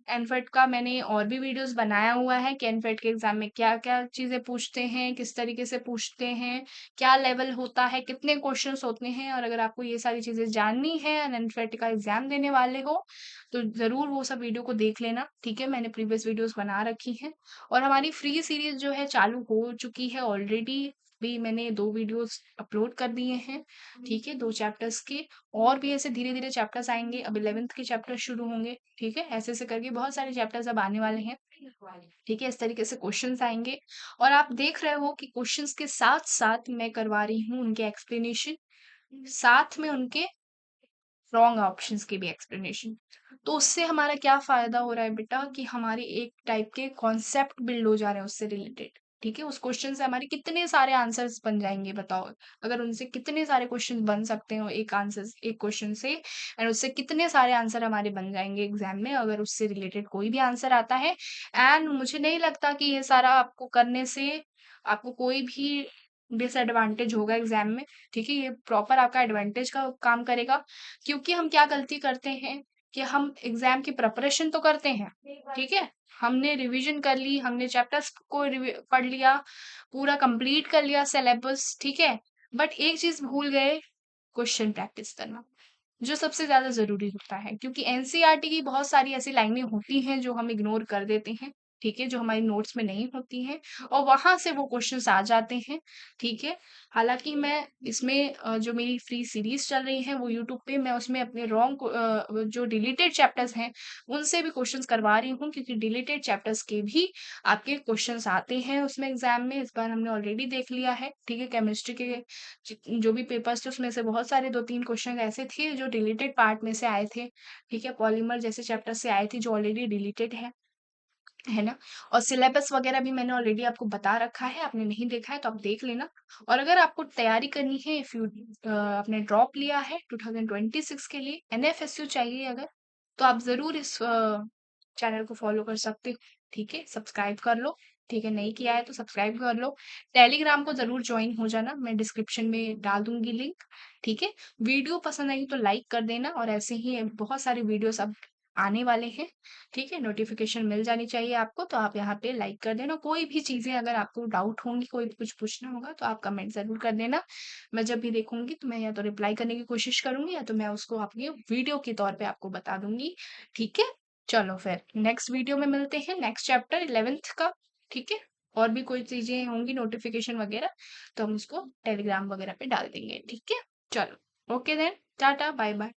एनफेट का मैंने और भी वीडियोस बनाया हुआ है कि एनफेट के एग्जाम में क्या क्या चीजें पूछते हैं, किस तरीके से पूछते हैं, क्या लेवल होता है, कितने क्वेश्चंस होते हैं. और अगर आपको ये सारी चीजें जाननी है, एनफेट का एग्जाम देने वाले हो, तो जरूर वो सब वीडियो को देख लेना, ठीक है. मैंने प्रीवियस वीडियोस बना रखी हैं. और हमारी फ्री सीरीज जो है चालू हो चुकी है ऑलरेडी, भी मैंने 2 वीडियोस अपलोड कर दिए हैं, ठीक है, 2 चैप्टर्स के. और भी ऐसे धीरे धीरे चैप्टर्स आएंगे. अब 11th के चैप्टर शुरू होंगे, ठीक है. ऐसे ऐसे करके बहुत सारे चैप्टर्स अब आने वाले हैं, ठीक है. इस तरीके से क्वेश्चंस आएंगे. और आप देख रहे हो कि क्वेश्चंस के साथ साथ मैं करवा रही हूँ उनके एक्सप्लेनेशन, साथ में उनके रॉन्ग ऑप्शंस की भी एक्सप्लेनेशन. तो उससे हमारा क्या फायदा हो रहा है बेटा, कि हमारे एक टाइप के कॉन्सेप्ट बिल्ड हो जा रहे हैं उससे रिलेटेड, ठीक है. उस क्वेश्चन से हमारे कितने सारे आंसर्स बन जाएंगे बताओ. अगर उनसे कितने सारे क्वेश्चन बन सकते हो एक आंसर, एक क्वेश्चन से, एंड उससे कितने सारे आंसर हमारे बन जाएंगे एग्जाम में अगर उससे रिलेटेड कोई भी आंसर आता है. एंड मुझे नहीं लगता कि ये सारा आपको करने से आपको कोई भी डिसएडवांटेज होगा एग्जाम में, ठीक है. ये प्रॉपर आपका एडवांटेज का काम करेगा. क्योंकि हम क्या गलती करते हैं कि हम एग्जाम की प्रिपरेशन तो करते हैं, ठीक है, हमने रिवीजन कर ली, हमने चैप्टर्स को पढ़ लिया, पूरा कंप्लीट कर लिया सिलेबस, ठीक है, बट एक चीज भूल गए, क्वेश्चन प्रैक्टिस करना, जो सबसे ज़्यादा ज़रूरी होता है, क्योंकि एनसीईआरटी की बहुत सारी ऐसी लाइनें होती हैं जो हम इग्नोर कर देते हैं, ठीक है, जो हमारी नोट्स में नहीं होती हैं और वहाँ से वो क्वेश्चंस आ जाते हैं, ठीक है। हालाँकि मैं इसमें जो मेरी फ्री सीरीज़ चल रही है वो यूट्यूब पे, मैं उसमें अपने जो डिलीटेड चैप्टर्स हैं, उनसे भी क्वेश्चंस करवा रही हूँ, क्योंकि डिलीटेड चैप्टर्स के भी आपके क्वेश्चंस आते हैं उसमें एग्ज़ाम में, इस बार हमने ऑलरेडी देख लिया है, ठीक है। केमिस्ट्री के जो भी पेपर्स थे उसमें से बहुत सारे 2-3 क्वेश्चन ऐसे थे जो डिलीटेड पार्ट में से आए थे, ठीक है। पॉलीमर जैसे चैप्टर से आए थे जो ऑलरेडी डिलीटेड है ना? और सिलेबस वगैरह भी मैंने ऑलरेडी आपको बता रखा है, आपने नहीं देखा है तो आप देख लेना। और अगर आपको तैयारी करनी है, इफ यू आपने ड्रॉप लिया है 2026 के लिए, एनएफएसयू चाहिए अगर, तो आप ज़रूर इस चैनल को फॉलो कर सकते हो, ठीक है? सब्सक्राइब कर लो, ठीक है? नहीं किया है तो सब्सक्राइब कर लो। टेलीग्राम को ज़रूर जॉइन हो जाना, मैं डिस्क्रिप्शन में डाल दूँगी लिंक, ठीक है? वीडियो पसंद आई तो लाइक कर देना और ऐसे ही बहुत सारे वीडियोज़ अब आने वाले हैं, ठीक है? नोटिफ़िकेशन मिल जानी चाहिए आपको, तो आप यहाँ पे लाइक कर देना। कोई भी चीज़ें अगर आपको डाउट होंगी, कोई भी कुछ पूछना होगा तो आप कमेंट ज़रूर कर देना। मैं जब भी देखूँगी तो मैं या तो रिप्लाई करने की कोशिश करूँगी या तो मैं उसको आपकी वीडियो के तौर पे आपको बता दूँगी, ठीक है? चलो फिर नेक्स्ट वीडियो में मिलते हैं, नेक्स्ट चैप्टर 11th का, ठीक है? और भी कोई चीज़ें होंगी नोटिफ़िकेशन वगैरह, तो हम उसको टेलीग्राम वगैरह पे डाल देंगे, ठीक है? चलो, ओके देन, टाटा, बाय-बाय।